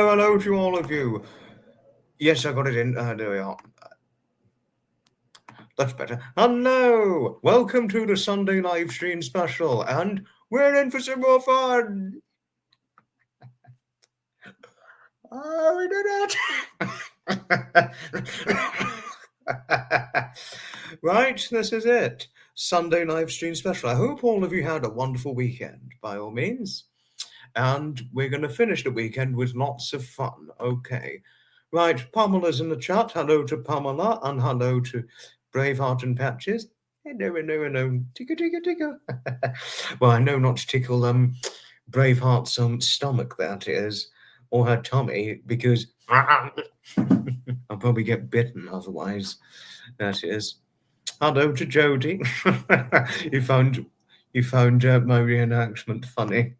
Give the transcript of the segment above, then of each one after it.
Hello to all of you. Yes, I got it in. There we are. That's better. Hello! Welcome to the Sunday Livestream Special, and we're in for some more fun! Oh, we did it! Right, this is it. Sunday Livestream Special. I hope all of you had a wonderful weekend, by all means. And we're going to finish the weekend with lots of fun. Okay. Right, Pamela's in the chat. Hello to Pamela, and hello to Braveheart and Patches. Hello. Tickle. Well, I know not to tickle Braveheart's stomach, that is, or her tummy, because I'll probably get bitten otherwise. That is. Hello to Jodie. you found my reenactment funny.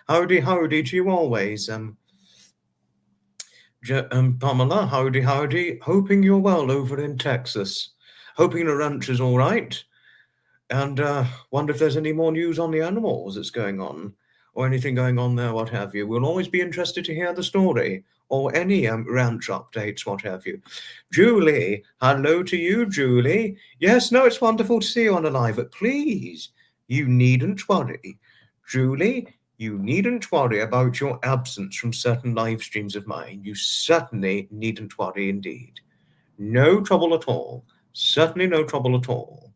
Howdy to you always. Pamela, howdy. Hoping you're well over in Texas. Hoping the ranch is all right. And wonder if there's any more news on the animals that's going on, or anything going on there, what have you. We'll always be interested to hear the story, or any ranch updates, what have you. Julie, hello to you, Julie. Yes, no, it's wonderful to see you on the live, but please, you needn't worry. Julie, you needn't worry about your absence from certain live streams of mine. You certainly needn't worry indeed. No trouble at all. Certainly no trouble at all.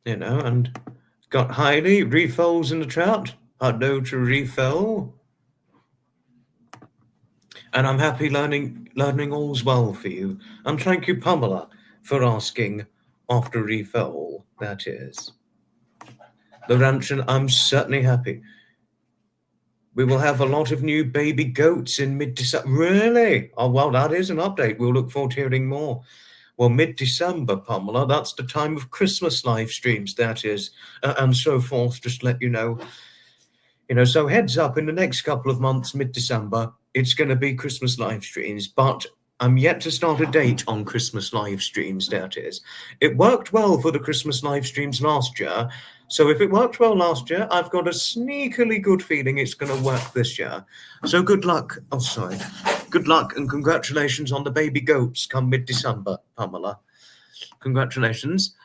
You know, and got Heidi, Refill's in the chat. Hello to Refill. And I'm happy learning all's well for you. And thank you, Pamela, for asking after Refill, that is. The ranch, and I'm certainly happy. We will have a lot of new baby goats in mid-December. Really? Oh, well, that is an update. We'll look forward to hearing more. Well, mid-December, Pamela, that's the time of Christmas live streams, that is, and so forth, just to let you know. You know, so heads up, in the next couple of months, mid-December, it's going to be Christmas live streams, but I'm yet to start a date on Christmas live streams, that is. It worked well for the Christmas live streams last year, so if it worked well last year, I've got a sneakily good feeling it's going to work this year. So good luck. Oh, sorry. Good luck and congratulations on the baby goats come mid-December, Pamela. Congratulations.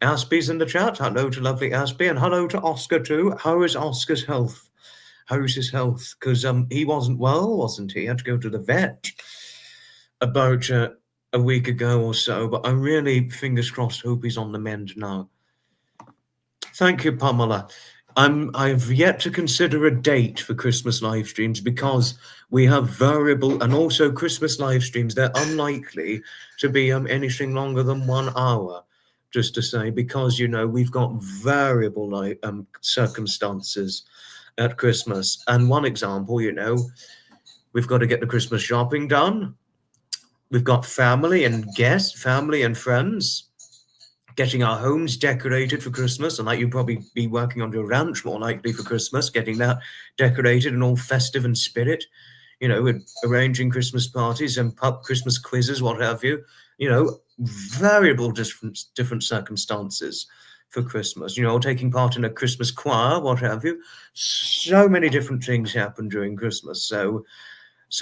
Aspie's in the chat. Hello to lovely Aspie, and hello to Oscar too. How is Oscar's health? How's his health? Because he wasn't well, wasn't he? He had to go to the vet about a week ago or so, but I really, fingers crossed, hope he's on the mend now. Thank you, Pamela. I've yet to consider a date for Christmas live streams because we have variable, and also Christmas live streams, they're unlikely to be anything longer than 1 hour, just to say, because, you know, we've got variable circumstances at Christmas. And one example, you know, we've got to get the Christmas shopping done. We've got family and guests, family and friends, getting our homes decorated for Christmas, and like you'll probably be working on your ranch more likely for Christmas, getting that decorated and all festive in spirit, you know, and arranging Christmas parties and pub Christmas quizzes, what have you, you know, variable different circumstances for Christmas, you know, taking part in a Christmas choir, what have you. So many different things happen during Christmas. So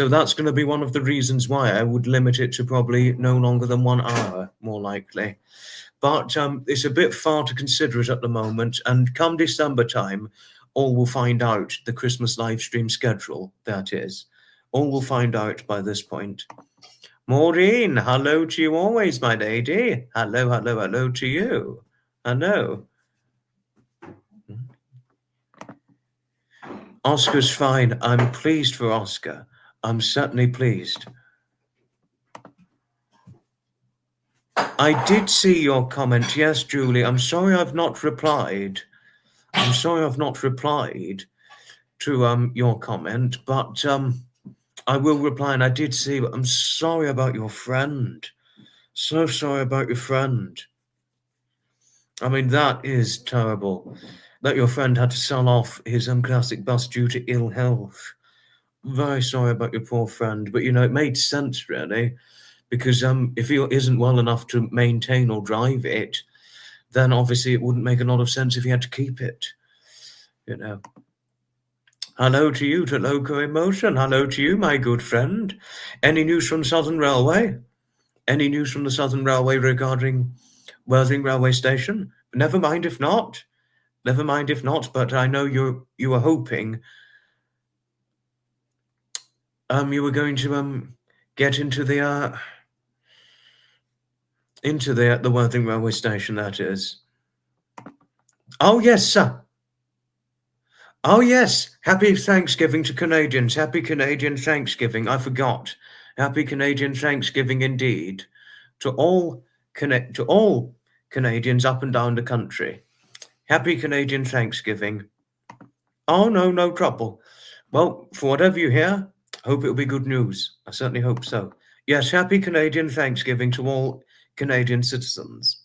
that's going to be one of the reasons why I would limit it to probably no longer than 1 hour, more likely. But it's a bit far to consider it at the moment. And come December time, all will find out the Christmas live stream schedule, that is. All will find out by this point. Maureen, hello to you always, my lady. Hello, hello, hello to you. Hello. Oscar's fine. I'm pleased for Oscar. I'm certainly pleased. I did see your comment. Yes, Julie. I'm sorry I've not replied. I'm sorry I've not replied to your comment, but I will reply, and I did see, but I'm sorry about your friend. So sorry about your friend. I mean, that is terrible, that your friend had to sell off his classic bus due to ill health. Very sorry about your poor friend, but, you know, it made sense, really, because if he isn't well enough to maintain or drive it, then obviously it wouldn't make a lot of sense if he had to keep it, you know. Hello to you, to Loco Emotion. Hello to you, my good friend. Any news from Southern Railway? Any news from the Southern Railway regarding Worthing Railway Station? Never mind if not. Never mind if not, but I know you were hoping you were going to get into the Worthing Railway Station, that is. Oh yes, sir. Oh yes, happy Thanksgiving to Canadians. Happy Canadian Thanksgiving. I forgot. Happy Canadian Thanksgiving indeed to all Canadians up and down the country. Happy Canadian Thanksgiving. Oh no, no trouble. Well, for whatever you hear, hope it'll be good news. I certainly hope so. Yes, happy Canadian Thanksgiving to all Canadian citizens.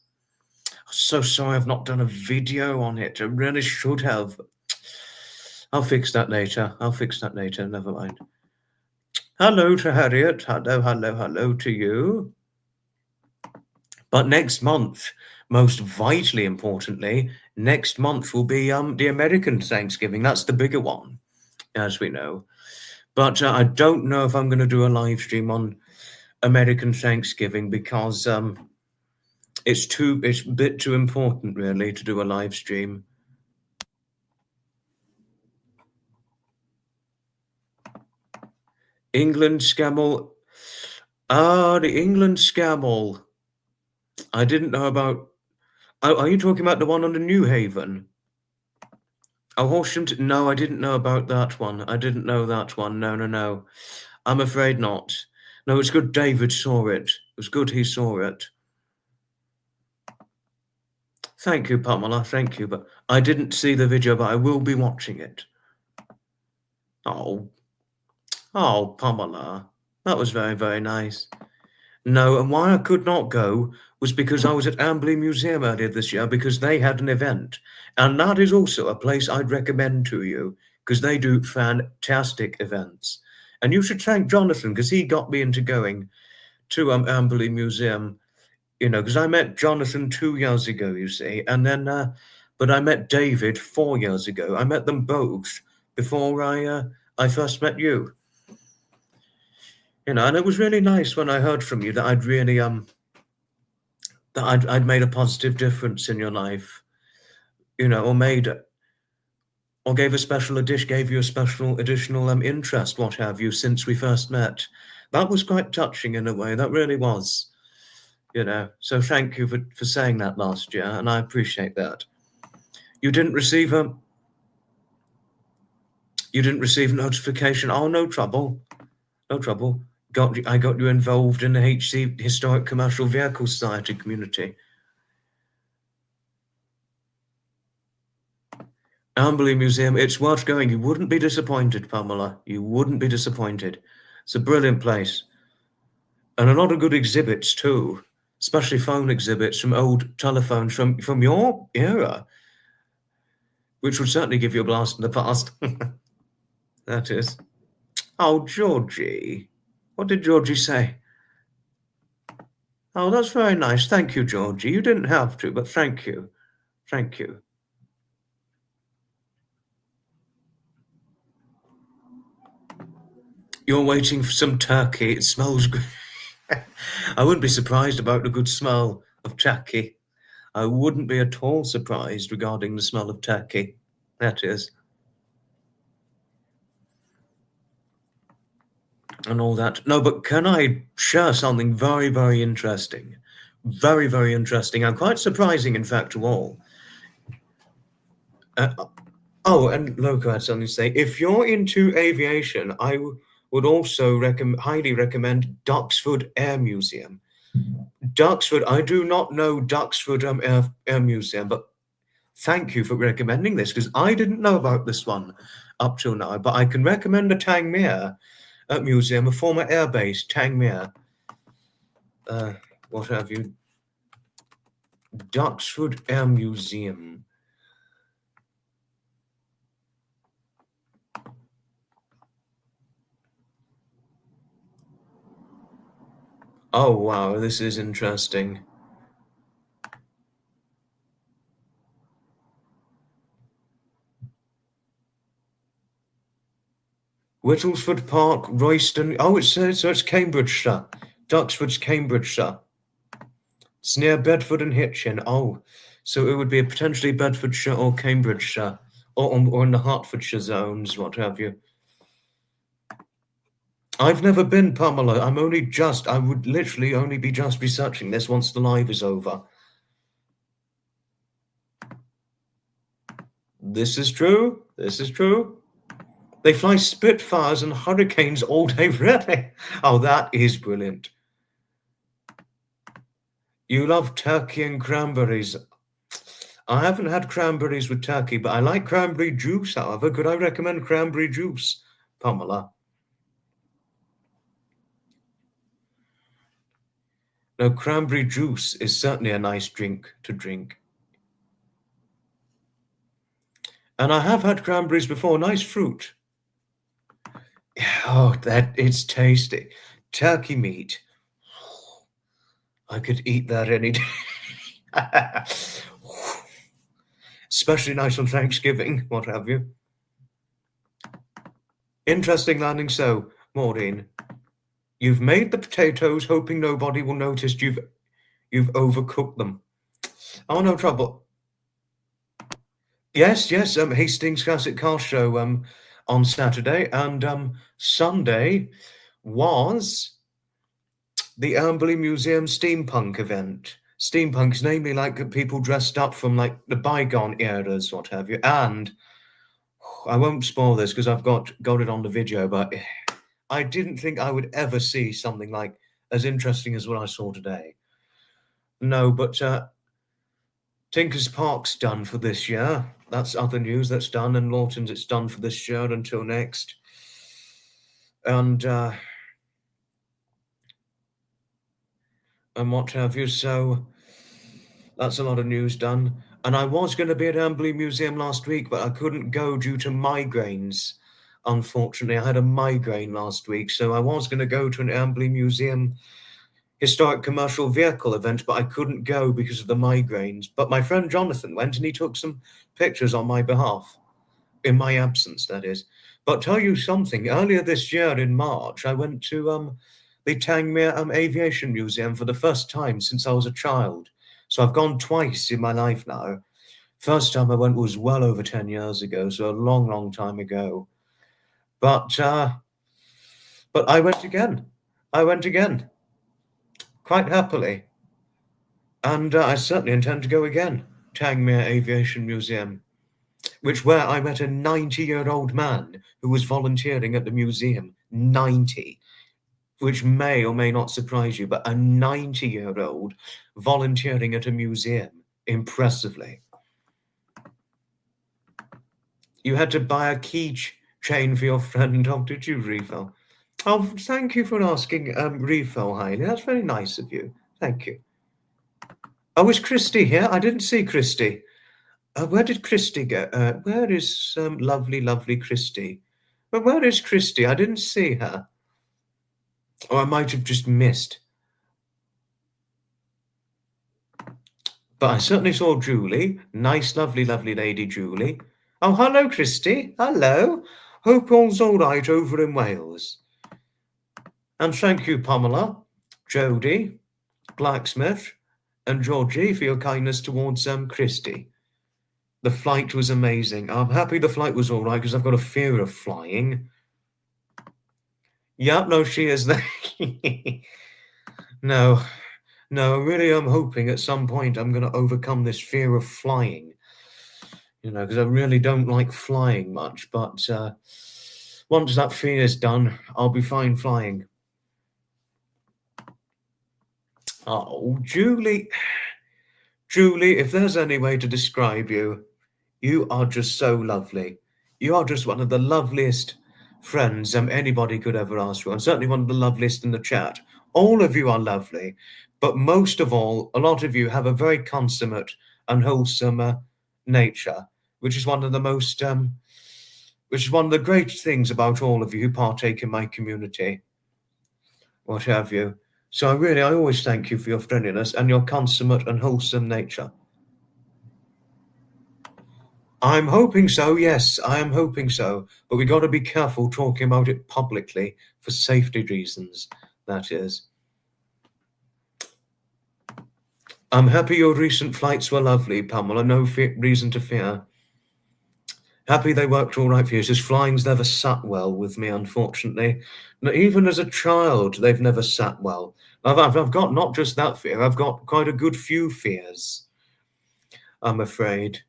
So sorry I've not done a video on it. I really should have. I'll fix that later. Never mind. Hello to Harriet. Hello, hello, hello to you. But next month, most vitally importantly, next month will be the American Thanksgiving. That's the bigger one, as we know. But I don't know if I'm going to do a live stream on American Thanksgiving because it's a bit too important, really, to do a live stream. England Scammell. Ah, the England Scammell. I didn't know about. Are you talking about the one on the New Haven? Oh, Horsham. No, I didn't know about that one. I didn't know that one. No. I'm afraid not. No, it's good David saw it. It was good he saw it. Thank you, Pamela. Thank you. But I didn't see the video, but I will be watching it. Oh, Pamela. That was very, very nice. No, and why I could not go was because I was at Amberley Museum earlier this year because they had an event. And that is also a place I'd recommend to you because they do fantastic events. And you should thank Jonathan because he got me into going to Amberley Museum, you know, because I met Jonathan 2 years ago, you see, and then, but I met David 4 years ago. I met them both before I first met you. You know, and it was really nice when I heard from you that I'd really that I'd made a positive difference in your life, you know, or gave you a special additional interest, what have you, since we first met. That was quite touching in a way. That really was, you know. So thank you for saying that last year, and I appreciate that. You didn't receive notification. Oh, no trouble. No trouble. I got you involved in the HC Historic Commercial Vehicle Society community. Amberley Museum, it's worth going. You wouldn't be disappointed, Pamela. You wouldn't be disappointed. It's a brilliant place. And a lot of good exhibits too, especially phone exhibits from old telephones from your era, which would certainly give you a blast in the past. That is. Oh, Georgie. What did Georgie say? Oh, that's very nice. Thank you, Georgie. You didn't have to, but thank you. Thank you. You're waiting for some turkey. It smells good. I wouldn't be surprised about the good smell of turkey. I wouldn't be at all surprised regarding the smell of turkey. That is. And all that. No, but can I share something very, very interesting? Very, very interesting and quite surprising, in fact, to all. Oh, and Loco had something to say. If you're into aviation, I would also highly recommend Duxford Air Museum. Duxford, I do not know Duxford Air Museum, but thank you for recommending this because I didn't know about this one up till now. But I can recommend the Tangmere Museum, a former airbase, Tangmere. What have you? Duxford Air Museum. Oh, wow, this is interesting. Whittlesford Park, Royston. Oh, so it's Cambridgeshire. Duxford's Cambridgeshire. It's near Bedford and Hitchin. Oh, so it would be potentially Bedfordshire or Cambridgeshire, or in the Hertfordshire zones, what have you. I've never been, Pamela. I would literally only be just researching this once the live is over. This is true. This is true. They fly Spitfires and Hurricanes all day, really. Oh, that is brilliant. You love turkey and cranberries. I haven't had cranberries with turkey, but I like cranberry juice, however. Could I recommend cranberry juice, Pamela? No, cranberry juice is certainly a nice drink to drink. And I have had cranberries before. Nice fruit. Oh, it's tasty. Turkey meat. I could eat that any day. Especially nice on Thanksgiving, what have you. Interesting landing. So, Maureen, you've made the potatoes hoping nobody will notice you've overcooked them. Oh, no trouble. Yes, Hastings Classic Car Show on Saturday, and Sunday was the Amberley Museum Steampunk event. Steampunk's namely like people dressed up from like the bygone eras, what have you. And I won't spoil this because I've got it on the video, but I didn't think I would ever see something like as interesting as what I saw today. No, but Tinkers Park's done for this year. That's other news that's done, and Lawton's it's done for this year until next. And what have you. So that's a lot of news done. And I was going to be at Amberley Museum last week, but I couldn't go due to migraines. Unfortunately, I had a migraine last week, so I was going to go to an Amberley Museum historic commercial vehicle event, but I couldn't go because of the migraines. But my friend Jonathan went and he took some pictures on my behalf, in my absence, that is. But tell you something, earlier this year in March, I went to the Tangmere Aviation Museum for the first time since I was a child. So I've gone twice in my life now. First time I went was well over 10 years ago, so a long, long time ago. But I went again. Quite happily. And I certainly intend to go again. Tangmere Aviation Museum, where I met a 90-year-old man who was volunteering at the museum. 90. Which may or may not surprise you, but a 90-year-old volunteering at a museum, impressively. You had to buy a keychain for your friend, did you, Refill? Oh, thank you for asking, Refill, Hailey. That's very nice of you. Thank you. Oh, is Christy here? I didn't see Christy. Where did Christy go? Where is lovely, lovely Christy? But where is Christy? I didn't see her. Or I might have just missed. But I certainly saw Julie. Nice, lovely, lovely lady Julie. Oh, hello, Christy. Hello. Hope all's all right over in Wales. And thank you, Pamela, Jodie, Blacksmith, and Georgie for your kindness towards Christy. The flight was amazing. I'm happy the flight was all right because I've got a fear of flying. Yeah, no, she is there. No, really, I'm hoping at some point I'm going to overcome this fear of flying. You know, because I really don't like flying much. But once that fear is done, I'll be fine flying. Oh, Julie, if there's any way to describe you, you are just so lovely. You are just one of the loveliest friends anybody could ever ask for, and certainly one of the loveliest in the chat. All of you are lovely, but most of all, a lot of you have a very consummate and wholesome nature, which is one of the most, which is one of the great things about all of you who partake in my community, what have you. So I always thank you for your friendliness and your consummate and wholesome nature. I'm hoping so, yes, I am hoping so. But we got to be careful talking about it publicly for safety reasons, that is. I'm happy your recent flights were lovely, Pamela. No reason to fear. Happy they worked all right for you. It's just flying's never sat well with me, unfortunately. Even as a child, they've never sat well. I've got not just that fear, I've got quite a good few fears, I'm afraid.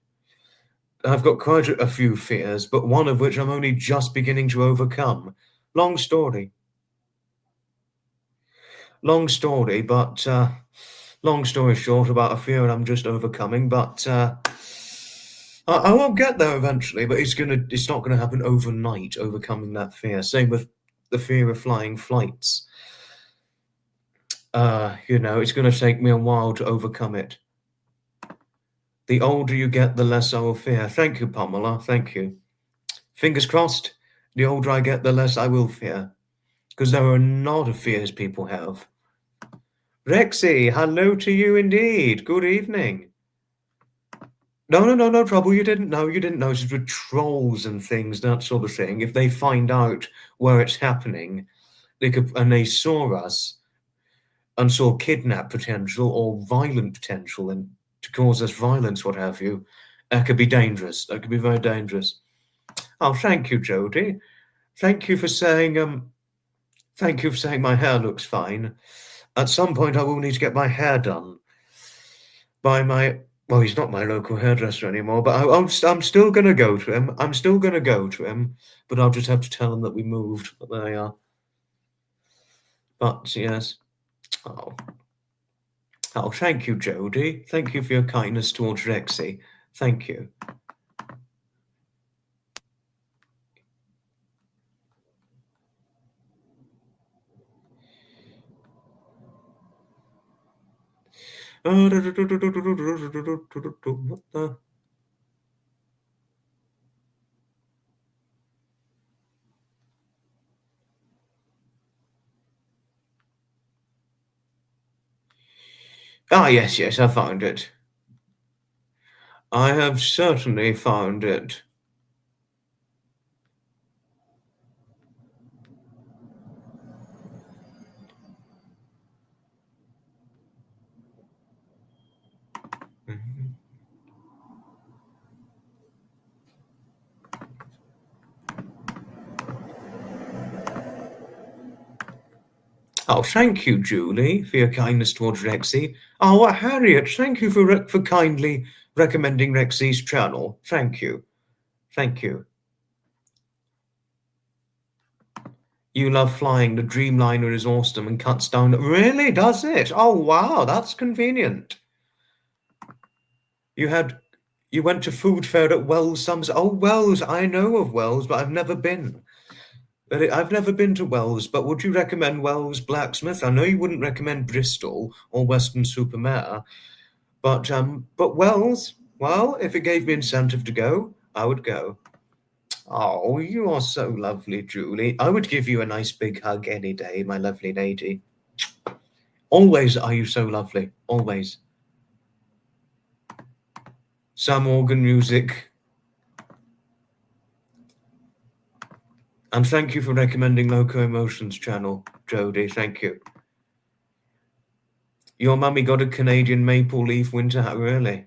I've got quite a few fears, but one of which I'm only just beginning to overcome. Long story, but long story short about a fear I'm just overcoming, but I won't get there eventually, but it's not gonna happen overnight, overcoming that fear. Same with the fear of flying flights. You know, it's gonna take me a while to overcome it. The older you get, the less I will fear. Thank you, Pamela. Thank you. Fingers crossed, the older I get, the less I will fear. Because there are a lot of fears people have. Rexy, hello to you indeed. Good evening. No trouble. You didn't know. It's with trolls and things, that sort of thing. If they find out where it's happening, they saw us and saw kidnap potential or violent potential and to cause us violence, what have you, that could be dangerous. That could be very dangerous. Oh, thank you, Jodie. Thank you for saying my hair looks fine. At some point, I will need to get my hair done by well, he's not my local hairdresser anymore, but I'm still going to go to him. But I'll just have to tell him that we moved. But there we are. But yes. Oh, thank you, Jodie. Thank you for your kindness towards Rexy. Thank you. What the? Ah, yes, I found it. I have certainly found it. Oh, thank you, Julie, for your kindness towards Rexy. Oh, Harriet, thank you for kindly recommending Rexy's channel. Thank you. Thank you. You love flying. The Dreamliner is awesome and cuts down. Really? Does it? Oh, wow. That's convenient. You went to food fair at Wells. Oh, Wells. I know of Wells, but I've never been. I've never been to Wells, but would you recommend Wells Blacksmith? I know you wouldn't recommend Bristol or Weston-super-Mare, but Wells, well, if it gave me incentive to go, I would go. Oh, you are so lovely, Julie. I would give you a nice big hug any day, my lovely lady. Always are you so lovely, always. some organ music. And thank you for recommending Loco Emotions channel, Jodie. Thank you. Your mummy got a Canadian maple leaf winter hat, really?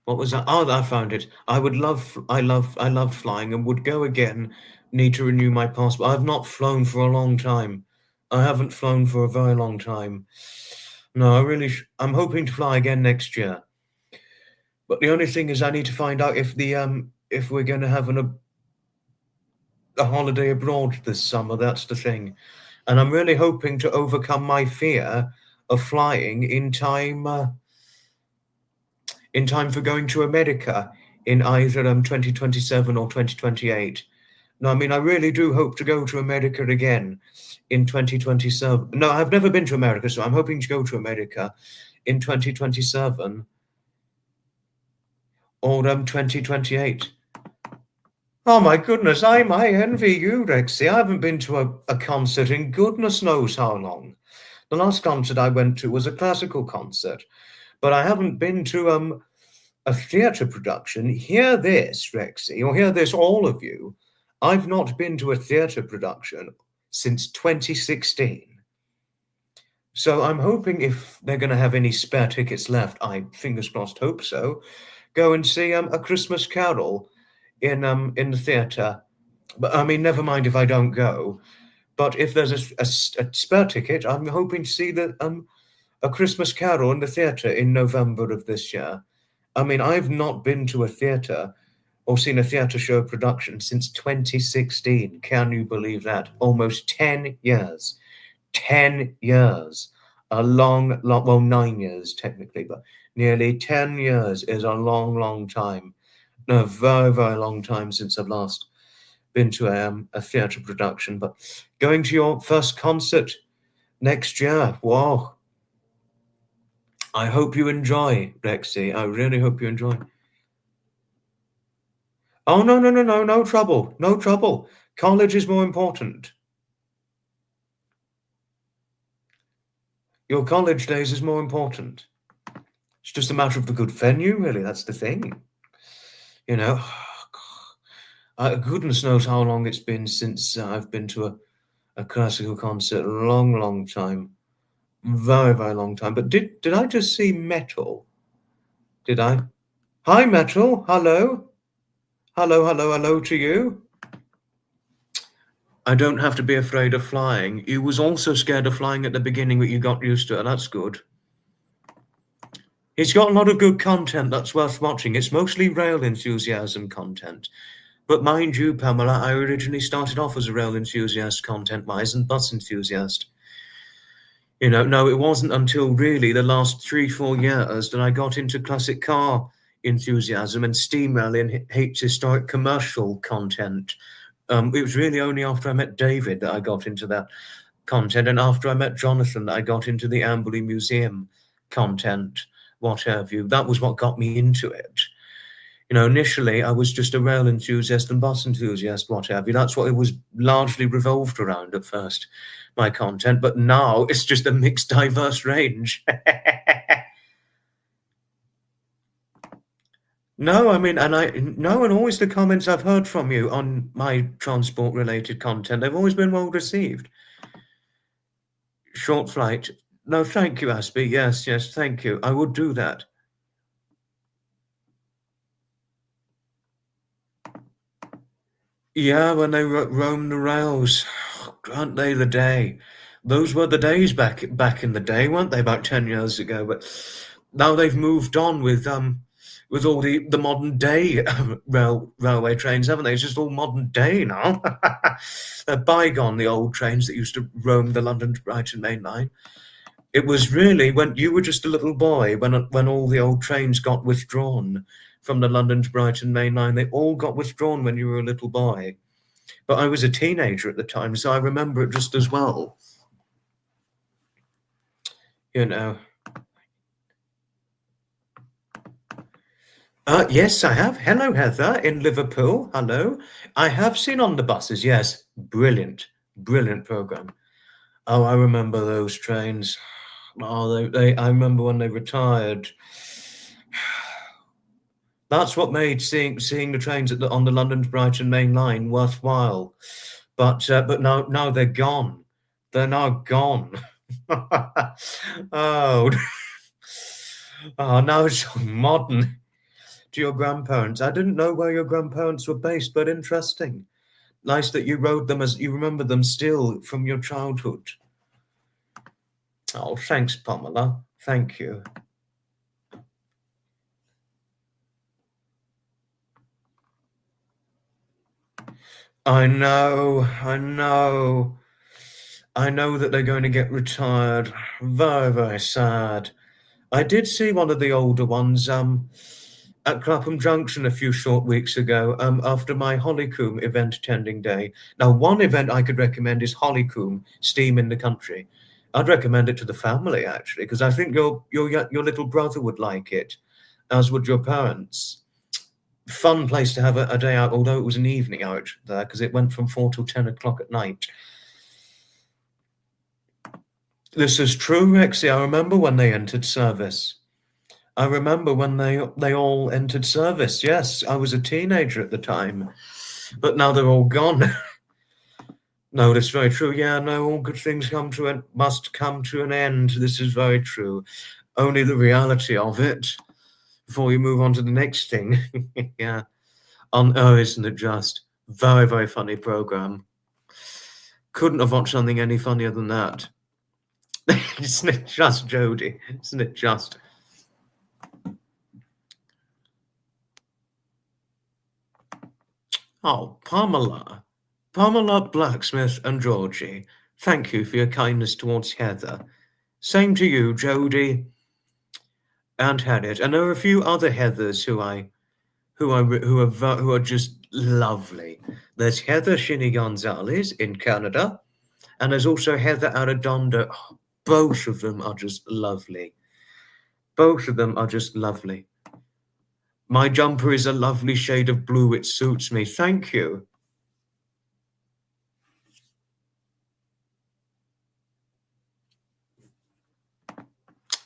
What was that? Oh, I found it. I loved flying and would go again. Need to renew my passport. I've not flown for a long time. I haven't flown for a very long time. No, I'm hoping to fly again next year. But the only thing is, I need to find out if we're going to have a holiday abroad this summer. That's the thing, and I'm really hoping to overcome my fear of flying in time for going to America in either 2027 or 2028. No, I mean, I really do hope to go to America again in 2027. No, I've never been to America, so I'm hoping to go to America in 2027 or 2028. Oh my goodness, I envy you, Rexy. I haven't been to a concert in goodness knows how long. The last concert I went to was a classical concert, but I haven't been to a theatre production. Hear this, Rexy, or hear this, all of you. I've not been to a theatre production since 2016. So I'm hoping if they're going to have any spare tickets left, I fingers crossed hope so, go and see a Christmas Carol in the theatre. But I mean, never mind if I don't go. But if there's a spare ticket, I'm hoping to see a Christmas Carol in the theatre in November of this year. I mean, I've not been to a theatre or seen a theatre show production since 2016. Can you believe that? Almost 10 years. 10 years. A long, well, 9 years technically, but nearly 10 years is a long, long time. A very, very long time since I've last been to a theatre production. But going to your first concert next year, wow. I hope you enjoy, Rexy. I really hope you enjoy. Oh, no trouble. No trouble. College is more important. Your college days is more important. It's just a matter of the good venue, really. That's the thing. You know, goodness knows how long it's been since I've been to a classical concert. A long, long time. Very, very long time. But did I just see Metal? Did I? Hi, Metal. Hello. Hello to you. I don't have to be afraid of flying. You was also scared of flying at the beginning, but you got used to it. That's good. He's got a lot of good content that's worth watching. It's mostly rail enthusiasm content. But mind you, Pamela, I originally started off as a rail enthusiast content-wise and bus enthusiast. You know, no, it wasn't until really the last 3-4 years that I got into classic car enthusiasm and steam rail and historic commercial content. It was really only after I met David that I got into that content, and after I met Jonathan that I got into the Amberley Museum content, what have you. That was what got me into it. You know, initially I was just a rail enthusiast and bus enthusiast, what have you. That's what it was largely revolved around at first, my content, but now it's just a mixed, diverse range. No, I mean, and always the comments I've heard from you on my transport-related content, they've always been well received. Short flight. No, thank you, Aspie. Yes, thank you. I would do that. Yeah, when they roam the rails, aren't they the day? Those were the days back in the day, weren't they? About 10 years ago, but now they've moved on with all the modern day railway trains, haven't they? It's just all modern day now. They're bygone, the old trains that used to roam the London to Brighton main line. It was really when you were just a little boy, when all the old trains got withdrawn from the London to Brighton main line. They all got withdrawn when you were a little boy. But I was a teenager at the time, so I remember it just as well. You know. Yes, I have. Hello, Heather, in Liverpool. Hello. I have seen on the buses, yes. Brilliant. Brilliant program. Oh, I remember those trains. Oh, I remember when they retired. That's what made seeing the trains on the London to Brighton main line worthwhile. But now they're gone. They're now gone. Oh, oh, now it's so modern. To your grandparents, I didn't know where your grandparents were based, but interesting. Nice that you rode them as you remember them still from your childhood. Oh, thanks, Pamela. Thank you. I know, I know. I know that they're going to get retired. Very, very sad. I did see one of the older ones at Clapham Junction a few short weeks ago after my Hollycombe event attending day. Now, one event I could recommend is Hollycombe Steam in the Country. I'd recommend it to the family actually because I think your little brother would like it, as would your parents. Fun place to have a day out, although it was an evening out there because it went from 4 till 10 o'clock at night. This is true, Rexy. I remember when they entered service. I remember when they all entered service. Yes, I was a teenager at the time, but now they're all gone. No, that's very true. Yeah, no, all good things must come to an end. This is very true. Only the reality of it before you move on to the next thing. Yeah. Oh, isn't it just? Very, very funny program. Couldn't have watched something any funnier than that. Isn't it just, Jodie? Isn't it just? Oh, Pamela. Pamela, Blacksmith, and Georgie, thank you for your kindness towards Heather. Same to you, Jodie and Harriet. And there are a few other Heathers who are just lovely. There's Heather Shinny Gonzalez in Canada, and there's also Heather Arredondo. Oh, both of them are just lovely. Both of them are just lovely. My jumper is a lovely shade of blue. It suits me. Thank you.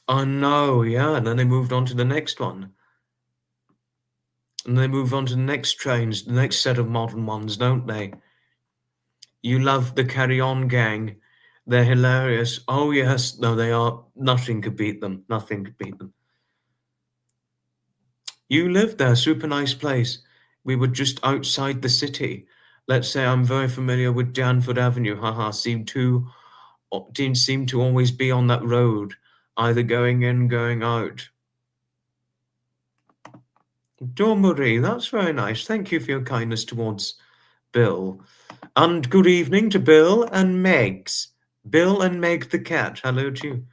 I know, yeah. And then they moved on to the next one. And they move on to the next trains, the next set of modern ones, don't they? You love the Carry On Gang. They're hilarious. Oh, yes. No, they are. Nothing could beat them. Nothing could beat them. You lived there. Super nice place. We were just outside the city. Let's say I'm very familiar with Danford Avenue. Haha. Didn't seem to always be on that road, either going in, going out. Dormery, that's very nice. Thank you for your kindness towards Bill. And good evening to Bill and Megs. Bill and Meg the cat. Hello to you.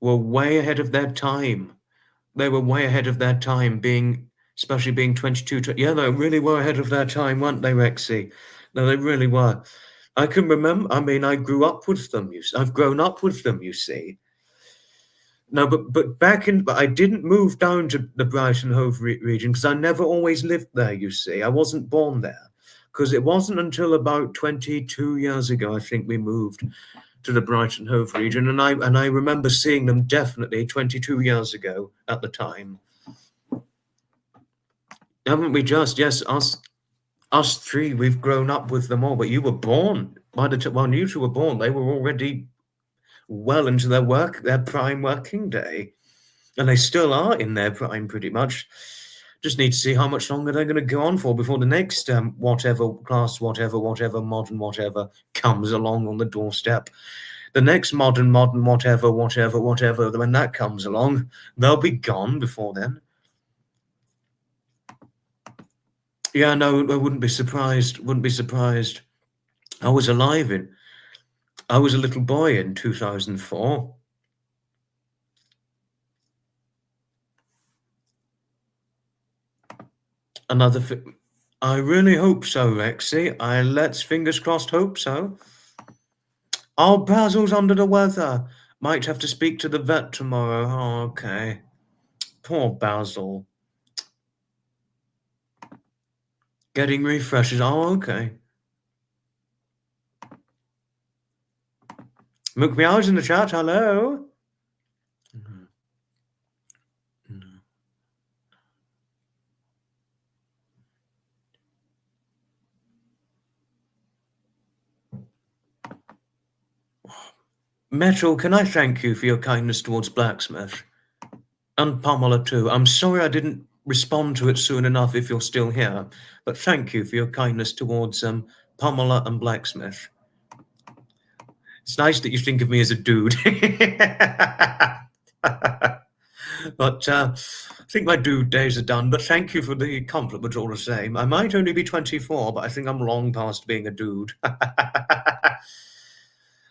Were way ahead of their time. They were way ahead of their time, especially being 22. Yeah, they really were ahead of their time, weren't they, Rexy? No, they really were. I can remember. I mean, I grew up with them. I've grown up with them. You see. No, but I didn't move down to the Brighton Hove region because I never always lived there. You see, I wasn't born there because it wasn't until about 22 years ago I think we moved to the Brighton Hove region, and I remember seeing them definitely 22 years ago at the time. Haven't we just? Yes, us three, we've grown up with them all. But you were born when you two were born. They were already well into their prime working day. And they still are in their prime pretty much. Just need to see how much longer they're going to go on for before the next whatever class, whatever, modern, whatever comes along on the doorstep. The next modern, whatever, when that comes along, they'll be gone before then. Yeah, no, I wouldn't be surprised. I was a little boy in 2004. I really hope so, Rexy. Let's fingers crossed hope so. Oh, Basil's under the weather. Might have to speak to the vet tomorrow. Oh, okay. Poor Basil. Getting refreshes. Oh, okay. Milk Meows in the chat. Hello. Metal, can I thank you for your kindness towards Blacksmith? And Pamela too. I'm sorry I didn't respond to it soon enough if you're still here, but thank you for your kindness towards Pamela and Blacksmith. It's nice that you think of me as a dude. But I think my dude days are done, but thank you for the compliment all the same. I might only be 24, but I think I'm long past being a dude.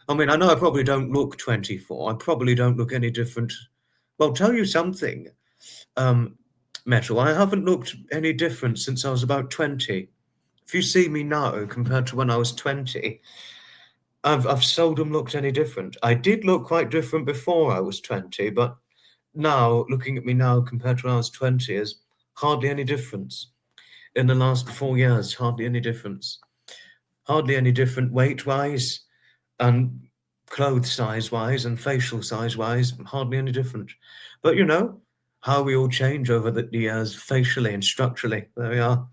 I mean, I know I probably don't look 24. I probably don't look any different. Well, tell you something, Metal, I haven't looked any different since I was about 20. If you see me now compared to when I was 20, I've seldom looked any different. I did look quite different before I was 20, but now, looking at me now compared to when I was 20, is hardly any difference. In the last 4 years, hardly any difference. Hardly any different weight-wise, and clothes size-wise, and facial size-wise, hardly any different. But, you know, how we all change over the years, facially and structurally. There we are.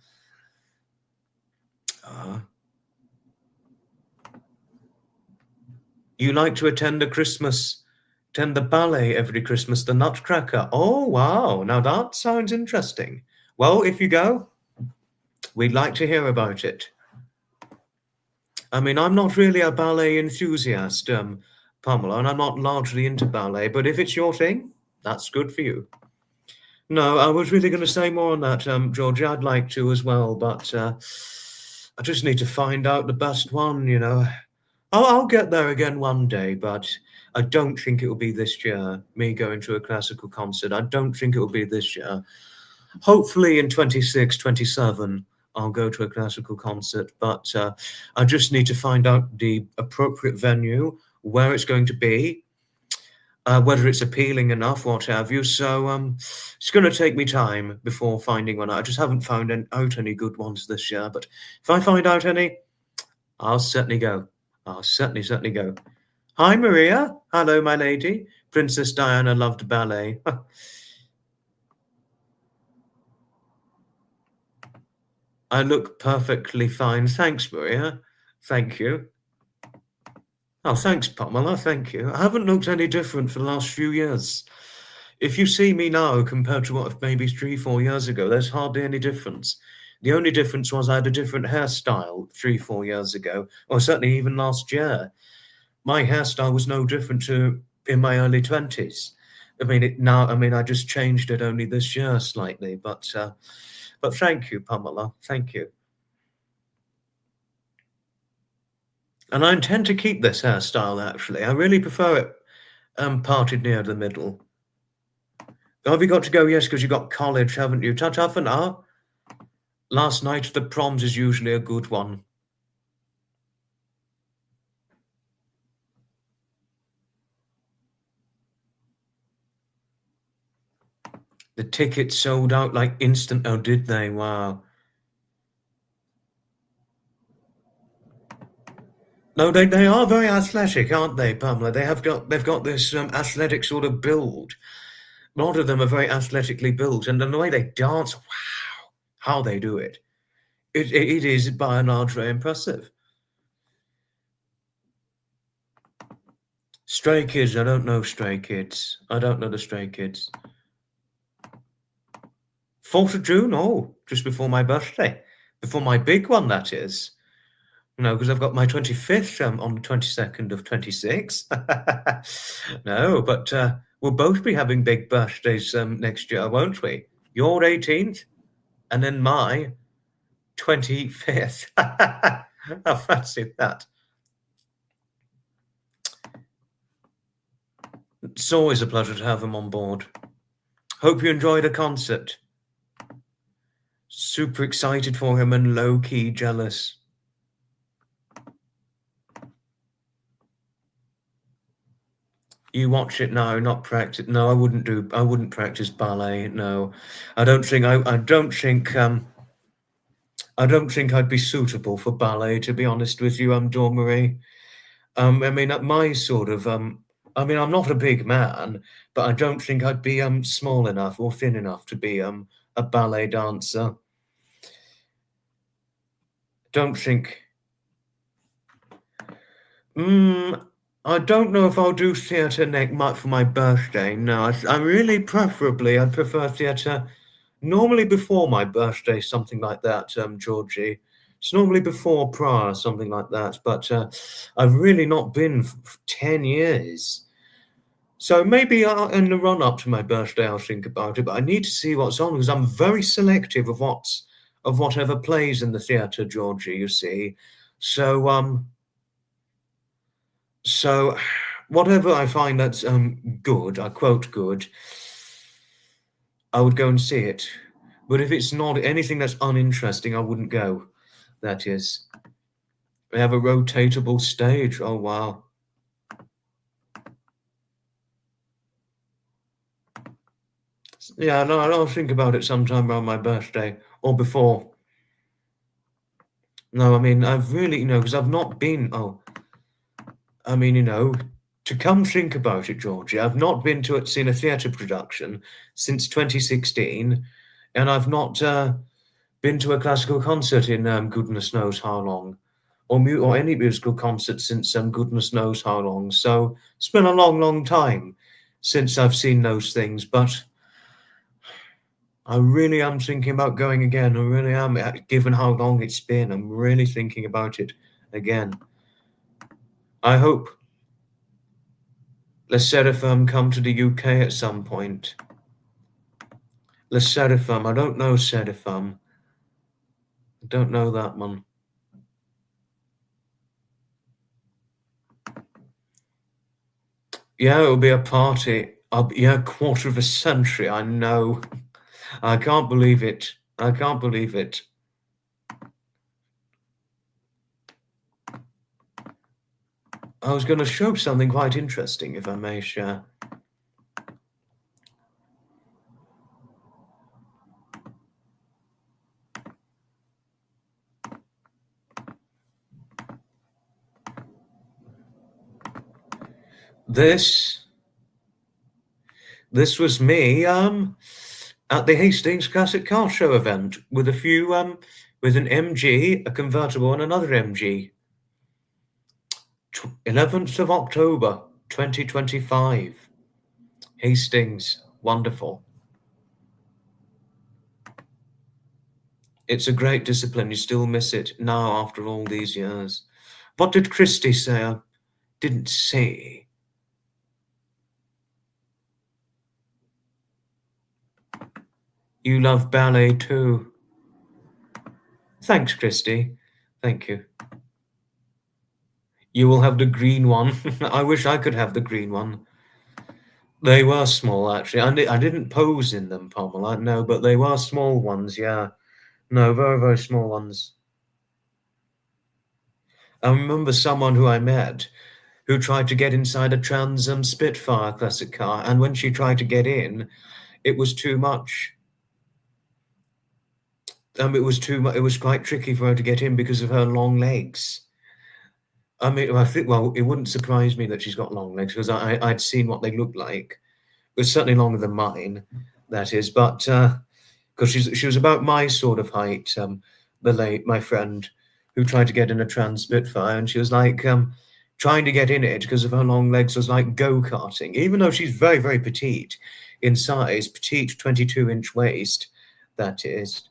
You like to attend the ballet every Christmas, the Nutcracker. Oh, wow. Now that sounds interesting. Well, if you go, we'd like to hear about it. I mean, I'm not really a ballet enthusiast, Pamela, and I'm not largely into ballet, but if it's your thing, that's good for you. No, I was really going to say more on that, Georgie. I'd like to as well, but I just need to find out the best one, you know. I'll get there again one day, but I don't think it will be this year, me going to a classical concert. I don't think it will be this year. Hopefully in 26, 27, I'll go to a classical concert, but I just need to find out the appropriate venue, where it's going to be, whether it's appealing enough, what have you. So it's going to take me time before finding one. I just haven't found out any good ones this year, but if I find out any, I'll certainly go. I'll certainly go. Hi, Maria. Hello, my lady. Princess Diana loved ballet. I look perfectly fine. Thanks, Maria. Thank you. Oh, thanks, Pamela. Thank you. I haven't looked any different for the last few years. If you see me now compared to what maybe 3-4 years ago, there's hardly any difference. The only difference was I had a different hairstyle 3-4 years ago, or certainly even last year. My hairstyle was no different to in my early 20s. I mean, I just changed it only this year slightly, but thank you, Pamela. Thank you. And I intend to keep this hairstyle, actually. I really prefer it parted near the middle. Oh, have you got to go? Yes, because you got college, haven't you? Ta-ta for now. Last night at the proms is usually a good one. The tickets sold out like instant. Oh, did they? Wow. No, they are very athletic, aren't they, Pamela? They've got this athletic sort of build. A lot of them are very athletically built, and the way they dance, wow, how they do it. It is by and large very impressive. Stray Kids, I don't know Stray Kids. I don't know the Stray Kids. 4th of June, oh, just before my birthday. Before my big one, that is. No, because I've got my 25th on the 22nd of 26. No, but we'll both be having big birthdays next year, won't we? Your 18th, and then my 25th. I fancy that. It's always a pleasure to have him on board. Hope you enjoyed the concert. Super excited for him and low-key jealous. You watch it now, not practice. No, I wouldn't practice ballet. No, I don't think I don't think I don't think I'd be suitable for ballet, to be honest with you, Dawn Marie. I mean, at my sort of I mean, I'm not a big man, but I don't think I'd be small enough or thin enough to be a ballet dancer. Don't think. I don't know if I'll do theatre next month for my birthday. No, I really preferably I'd prefer theatre normally before my birthday, something like that, Georgie. It's normally before prior, something like that. But I've really not been for 10 years. So maybe in the run up to my birthday, I'll think about it. But I need to see what's on because I'm very selective of whatever plays in the theatre, Georgie. You see, so whatever I find that's good, I quote good, I would go and see it. But if it's not anything that's uninteresting, I wouldn't go. That is. They have a rotatable stage. Oh wow. Yeah, no, I'll think about it sometime around my birthday or before. No, I mean I've really, because I've not been. I mean, to come think about it, Georgie, I've not seen a theatre production since 2016, and I've not been to a classical concert in goodness knows how long, or any musical concert since goodness knows how long. So it's been a long, long time since I've seen those things, but I really am thinking about going again. I really am, given how long it's been. I'm really thinking about it again. I hope Les Seraphim come to the UK at some point. Les Seraphim, I don't know Seraphim. I don't know that one. Yeah, it'll be a party. Yeah, quarter of a century, I know. I can't believe it. I can't believe it. I was going to show something quite interesting, if I may share. This was me at the Hastings Classic Car Show event with a few with an MG, a convertible, and another MG. 11th of October 2025. Hastings, wonderful. It's a great discipline. You still miss it now after all these years. What did Christy say? I didn't say. You love ballet too. Thanks, Christy. Thank you. You will have the green one. I wish I could have the green one. They were small, actually. I didn't pose in them, Pamela. No, but they were small ones, yeah. No, very, very small ones. I remember someone who I met who tried to get inside a Trans Spitfire classic car, and when she tried to get in, it was too much. It was too much. It was quite tricky for her to get in because of her long legs. I mean, I think, well, it wouldn't surprise me that she's got long legs because I'd seen what they looked like. It was certainly longer than mine, that is, but because she was about my sort of height, my friend who tried to get in a Trans Spitfire, and she was like trying to get in it because of her long legs was like go-karting, even though she's very, very petite in size, petite 22-inch waist, that is.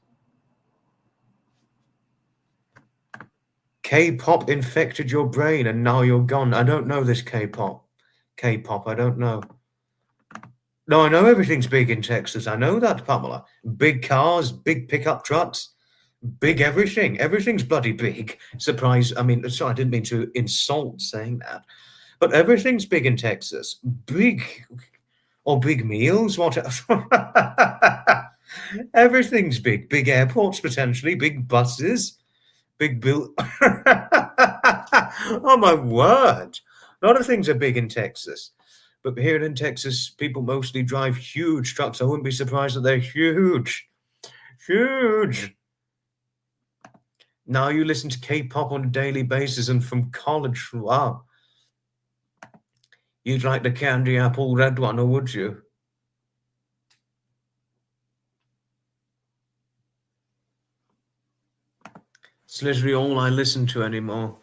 K-pop infected your brain and now you're gone. I don't know this K-pop. I don't know. No, I know everything's big in Texas. I know that, Pamela. Big cars, big pickup trucks, big everything. Everything's bloody big. Surprise. I mean, sorry, I didn't mean to insult saying that. But everything's big in Texas. Big, or big meals, whatever. Everything's big. Big airports, potentially. Big buses. Big bill. Oh, my word. A lot of things are big in Texas. But here in Texas, people mostly drive huge trucks. I wouldn't be surprised that they're huge. Huge. Now you listen to K-pop on a daily basis and from college. Wow. You'd like the candy apple red one, or would you? It's literally all I listen to anymore.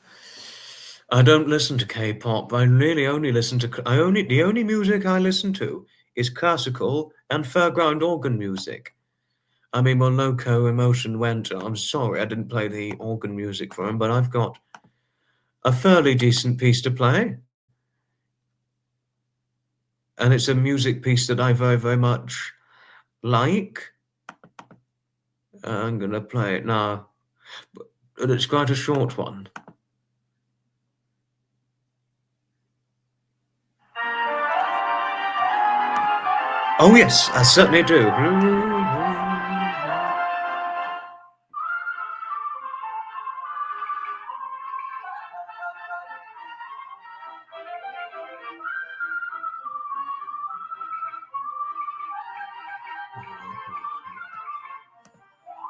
I don't listen to K-pop. I really only listen to... The only music I listen to is classical and fairground organ music. I mean, when Loco Emotion went, I'm sorry I didn't play the organ music for him, but I've got a fairly decent piece to play. And it's a music piece that I very, very much like. I'm going to play it now. But it's quite a short one. Oh, yes, I certainly do.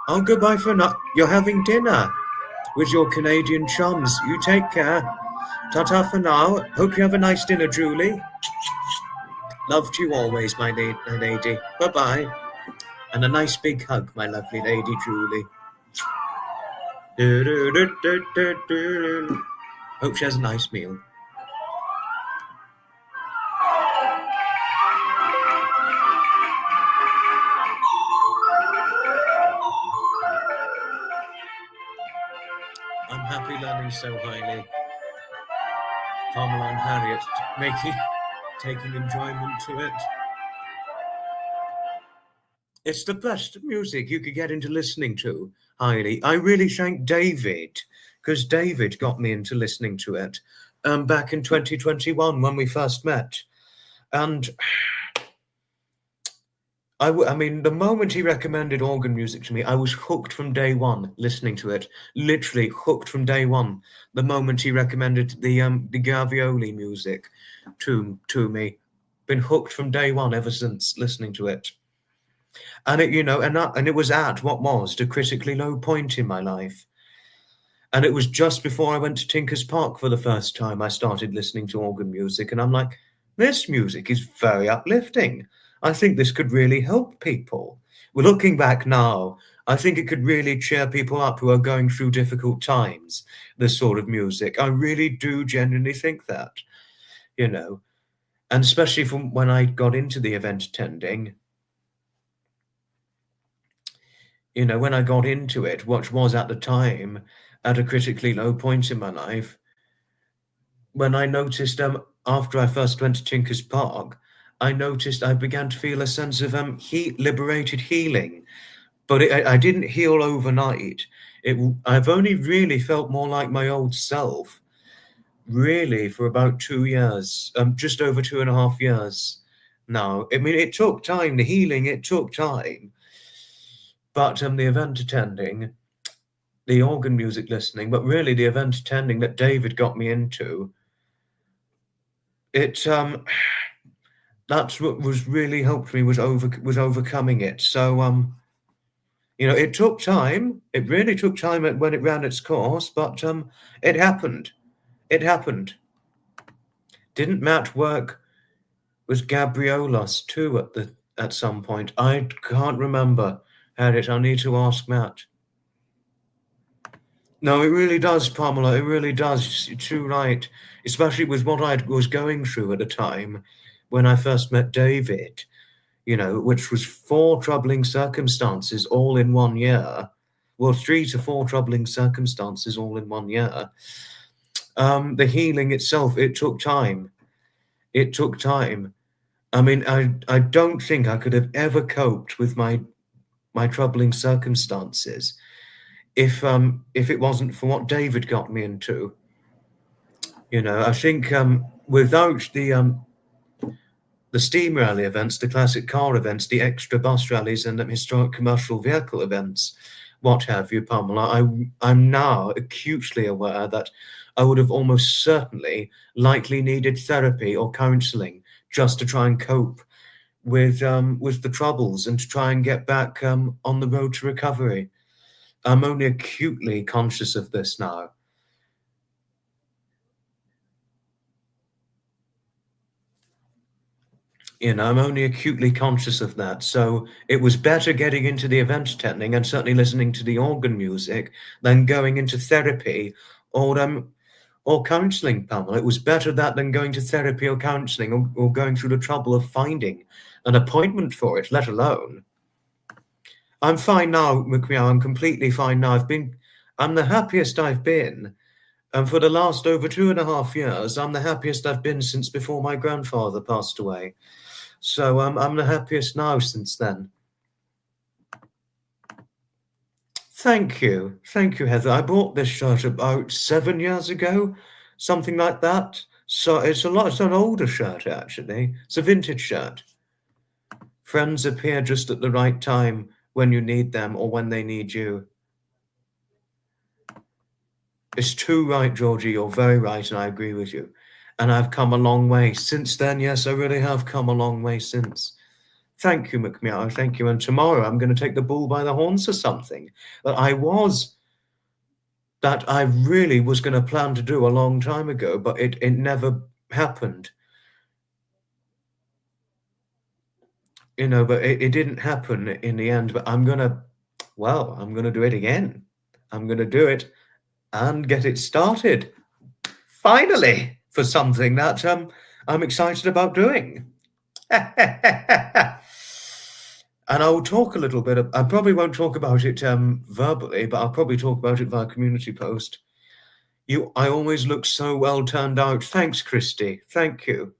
Oh, goodbye for now. You're having dinner with your Canadian chums. You take care. Ta-ta for now. Hope you have a nice dinner, Julie. Love to you always, my lady. Bye-bye. And a nice big hug, my lovely lady, Julie. Hope she has a nice meal. I'm happy learning so highly. Pamela and Harriet taking enjoyment to it. It's the best music you could get into listening to, highly. I really thank David, because David got me into listening to it back in 2021 when we first met. And I mean, the moment he recommended organ music to me, I was hooked from day one listening to it. Literally hooked from day one. The moment he recommended the Gavioli music to me, been hooked from day one ever since listening to it. And it, and it was at what was the critically low point in my life. And it was just before I went to Tinker's Park for the first time I started listening to organ music, and I'm like, this music is very uplifting. I think this could really help people. Well, looking back now, I think it could really cheer people up who are going through difficult times, this sort of music. I really do genuinely think that, And especially from when I got into the event attending, when I got into it, which was at the time at a critically low point in my life, when I noticed, after I first went to Tinker's Park, I noticed I began to feel a sense of liberated healing, but I didn't heal overnight. I've only really felt more like my old self, really, for about 2 years, just over 2.5 years now. I mean, it took time. The healing, it took time, but the event attending, the organ music listening, but really the event attending that David got me into, it that's what was really helped me was overcoming it. So it took time. It really took time when it ran its course, but it happened. It happened. Didn't Matt work with Gabriolas too at some point? I can't remember. Harriet, I need to ask Matt. No, it really does, Pamela. It really does. You're too right. Especially with what I was going through at the time when I first met David, which was 4 troubling circumstances all in 1 year. Well, 3 to 4 troubling circumstances all in 1 year. The healing itself, it took time. It took time. I mean, I don't think I could have ever coped with my troubling circumstances if it wasn't for what David got me into. I think without the steam rally events, the classic car events, the extra bus rallies, and the historic commercial vehicle events, what have you, Pamela, I'm now acutely aware that I would have almost certainly likely needed therapy or counselling just to try and cope with the troubles and to try and get back on the road to recovery. I'm only acutely conscious of this now. I'm only acutely conscious of that. So it was better getting into the event technique and certainly listening to the organ music than going into therapy or counselling, Pamela. It was better that than going to therapy or counselling or going through the trouble of finding an appointment for it, let alone. I'm fine now, McMeow. I'm completely fine now. I'm the happiest I've been. And for the last over 2.5 years, I'm the happiest I've been since before my grandfather passed away. So I'm the happiest now since then. Thank you. Thank you, Heather. I bought this shirt about 7 years ago, something like that. So it's an older shirt, actually. It's a vintage shirt. Friends appear just at the right time when you need them or when they need you. It's too right, Georgie. You're very right, and I agree with you. And I've come a long way since then. Yes, I really have come a long way since. Thank you, McMeow. Thank you. And tomorrow I'm going to take the bull by the horns or something that I really was going to plan to do a long time ago, but it never happened. But it didn't happen in the end. But I'm going to do it again. I'm going to do it and get it started. Finally, for something that I'm excited about doing. And I'll talk a little bit. I probably won't talk about it verbally, but I'll probably talk about it via community post. I always look so well turned out. Thanks, Christy. Thank you.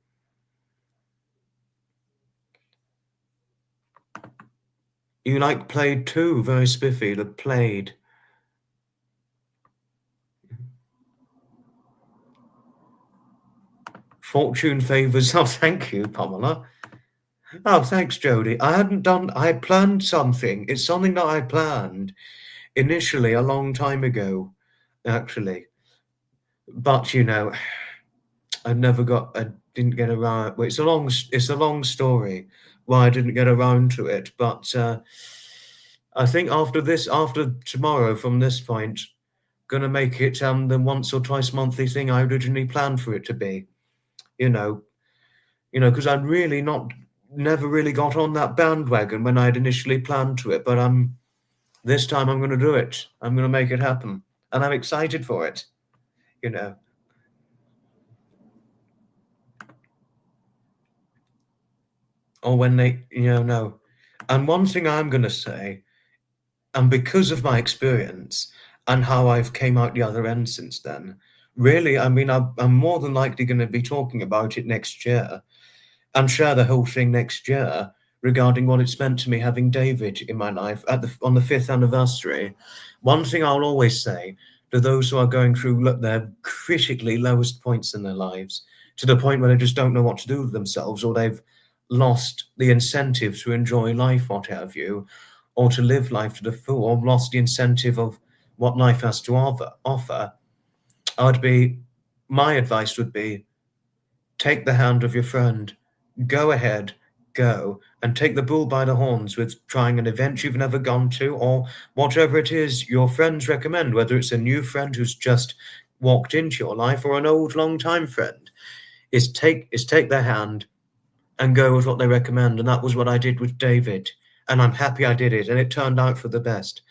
You like played too, very spiffy. The played. Fortune favors. Oh, thank you, Pamela. Oh, thanks, Jody. I planned something. It's something that I planned initially a long time ago, actually. But, I didn't get around. Well, it's a long story why I didn't get around to it. But I think after tomorrow, from this point, gonna make it the once or twice monthly thing I originally planned for it to be. Because I'd really never really got on that bandwagon when I'd initially planned to it. But this time I'm going to do it. I'm going to make it happen, and I'm excited for it. Or when they, no. And one thing I'm going to say, and because of my experience and how I've came out the other end since then, really, I mean, I'm more than likely going to be talking about it next year and share the whole thing next year regarding what it's meant to me having David in my life on the 5th anniversary. One thing I'll always say to those who are going through their critically lowest points in their lives, to the point where they just don't know what to do with themselves, or they've lost the incentive to enjoy life, what have you, or to live life to the full, or lost the incentive of what life has to offer, my advice would be, take the hand of your friend, go ahead, go, and take the bull by the horns with trying an event you've never gone to, or whatever it is your friends recommend, whether it's a new friend who's just walked into your life or an old long-time friend, is take their hand and go with what they recommend. And that was what I did with David, and I'm happy I did it, and it turned out for the best.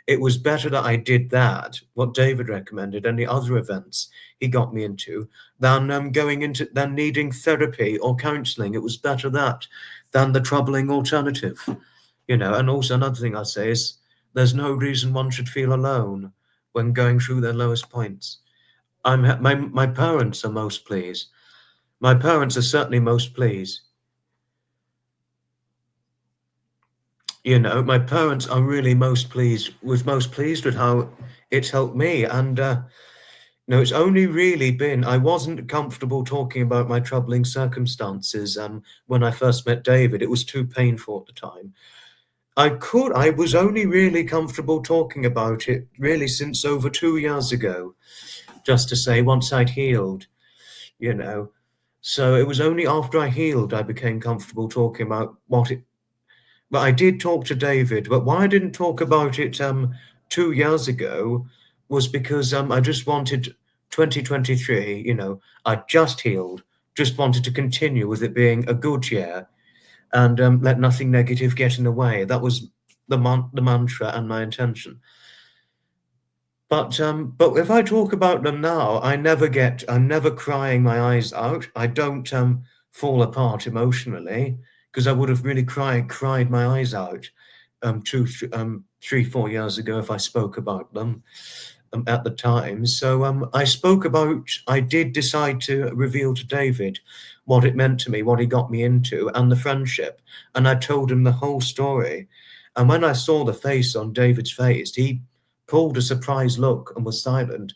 It was better that I did that, what David recommended, and the other events he got me into, than than needing therapy or counselling. It was better that than the troubling alternative, And also another thing I'd say is there's no reason one should feel alone when going through their lowest points. My parents are most pleased. My parents are certainly most pleased. My parents are really most pleased with how it's helped me. And, it's only really been, I wasn't comfortable talking about my troubling circumstances when I first met David. It was too painful at the time. I was only really comfortable talking about it really since over 2 years ago, just to say once I'd healed, So it was only after I healed I became comfortable talking about what it. But I did talk to David. But why I didn't talk about it 2 years ago was because I just wanted 2023. You know, I just healed. Just wanted to continue with it being a good year, and let nothing negative get in the way. That was the mantra and my intention. But if I talk about them now, I'm never crying my eyes out. I don't fall apart emotionally, because I would have really cried my eyes out 3, 4 years ago if I spoke about them at the time. So I did decide to reveal to David what it meant to me, what he got me into, and the friendship. And I told him the whole story. And when I saw the face on David's face, he pulled a surprised look and was silent,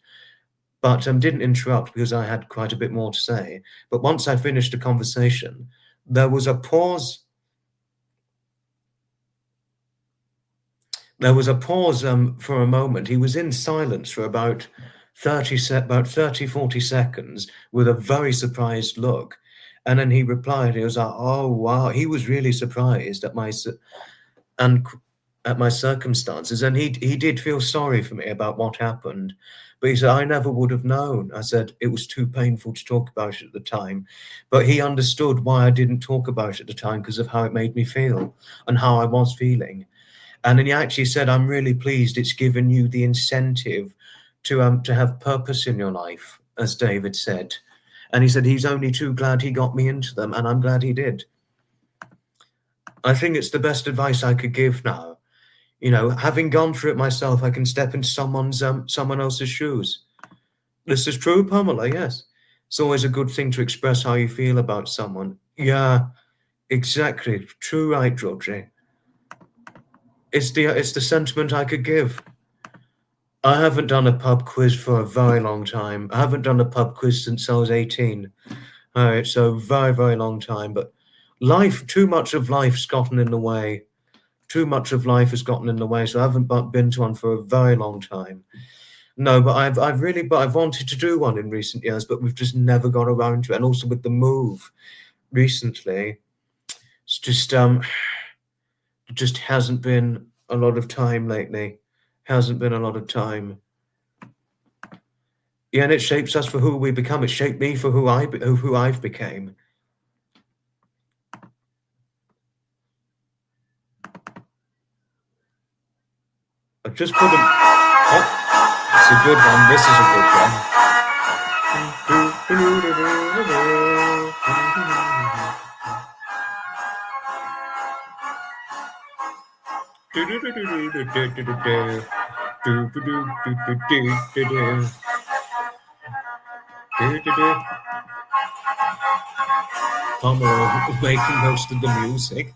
but didn't interrupt because I had quite a bit more to say. But once I finished the conversation, there was a pause. There was a pause for a moment. He was in silence for about 30, 40 seconds with a very surprised look. And then he replied, he was like, oh, wow. He was really surprised at and at my circumstances. And he did feel sorry for me about what happened. But he said, I never would have known. I said, it was too painful to talk about it at the time. But he understood why I didn't talk about it at the time, because of how it made me feel and how I was feeling. And then he actually said, I'm really pleased it's given you the incentive to have purpose in your life, as David said. And he said he's only too glad he got me into them, and I'm glad he did. I think it's the best advice I could give now. You know, having gone through it myself, I can step into someone else's shoes. This is true, Pamela, yes. It's always a good thing to express how you feel about someone. Yeah, exactly. True right, Georgie. It's the sentiment I could give. I haven't done a pub quiz for a very long time. I haven't done a pub quiz since I was 18. All right, so very, very long time. But too much of life's gotten in the way. Too much of life has gotten in the way, so I haven't been to one for a very long time. No, but I've wanted to do one in recent years, but we've just never got around to it. And also with the move recently, it's just it just hasn't been a lot of time lately. Hasn't been a lot of time. Yeah, and it shapes us for who we become. It shaped me for who I've became. I've just put them. Oh, it's a good one. This is a good one. Pamela making most of the music.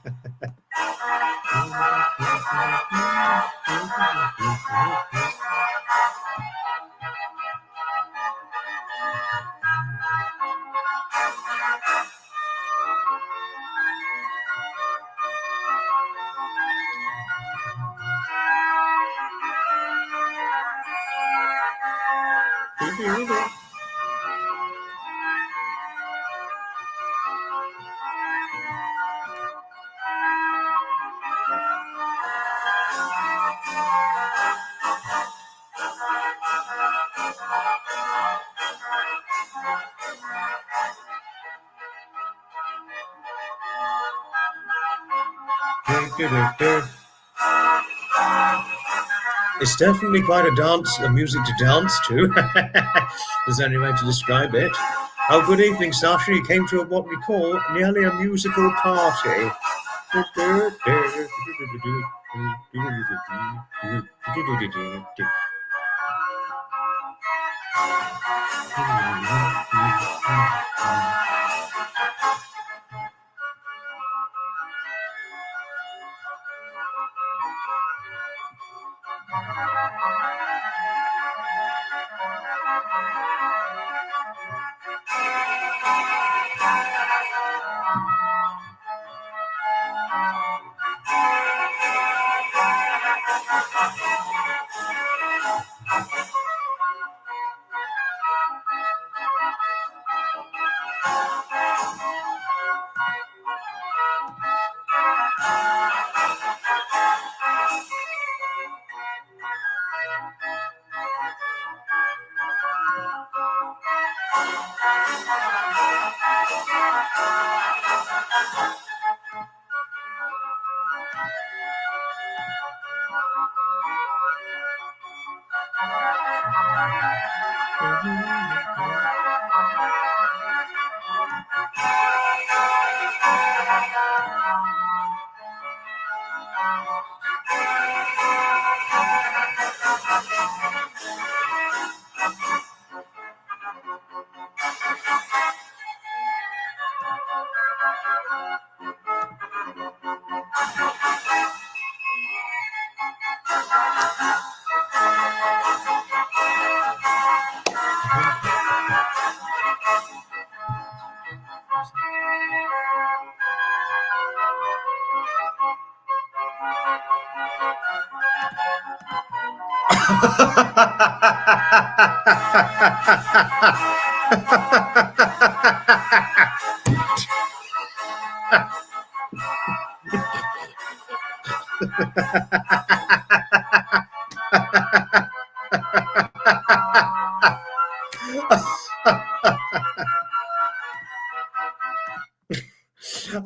It's definitely quite a music to dance to. There's any way to describe it. Oh, good evening, Sasha. You came to what we call nearly a musical party.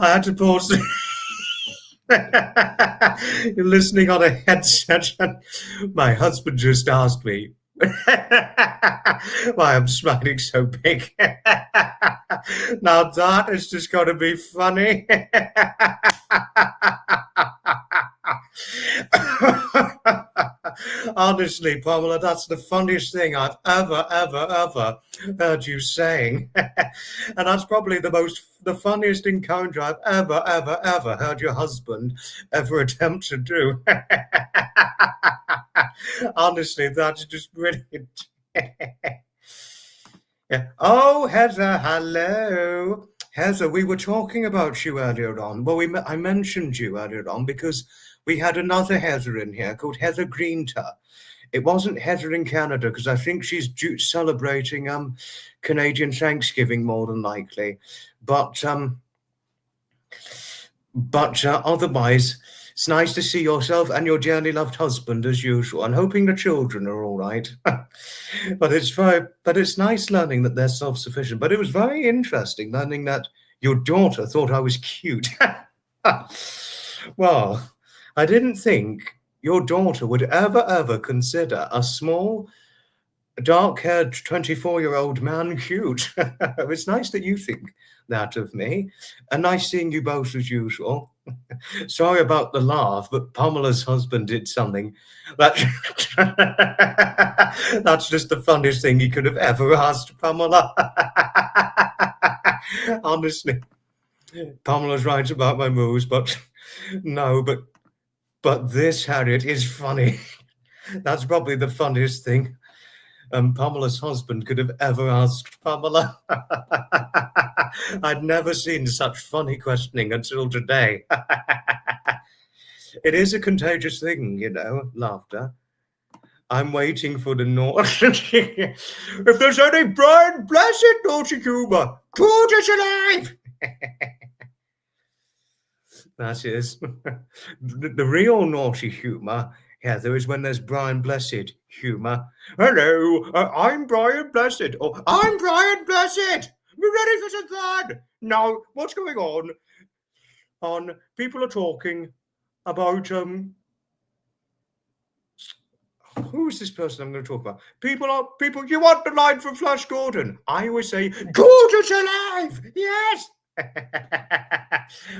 I had to pause. You're listening on a headset, and my husband just asked me why I'm smiling so big. Now that is just going to be funny. Honestly, Pamela, that's the funniest thing I've ever heard you saying. And that's probably the funniest encounter I've ever heard your husband ever attempt to do. Honestly, that's just brilliant. Yeah. Oh, Heather, hello. Heather, we were talking about you earlier on. Well, I mentioned you earlier on because we had another Heather in here called Heather Greenter. It wasn't Heather in Canada because I think she's celebrating Canadian Thanksgiving more than likely. But otherwise, it's nice to see yourself and your dearly loved husband as usual, and hoping the children are all right. But it's nice learning that they're self-sufficient. But it was very interesting learning that your daughter thought I was cute. Well, I didn't think your daughter would ever consider a small, dark-haired 24-year-old man cute. It's nice that you think that of me, and nice seeing you both as usual. Sorry about the laugh, but Pamela's husband did something that that's just the funniest thing he could have ever asked Pamela. Honestly, Pamela's right about my moves, but no, but this, Harriet, is funny. That's probably the funniest thing Pamela's husband could have ever asked Pamela. I'd never seen such funny questioning until today. It is a contagious thing, you know, laughter. I'm waiting for the if there's any Brian Blessed naughty humour, put it alive! That is. The real naughty humour, Heather, is when there's Brian Blessed humour. Hello, I'm Brian Blessed. Or I'm Brian Blessed. Be ready for some fun. Now, what's going on? People are talking about who's this person I'm going to talk about? People. You want the line from Flash Gordon? I always say, Gordon's alive. Yes.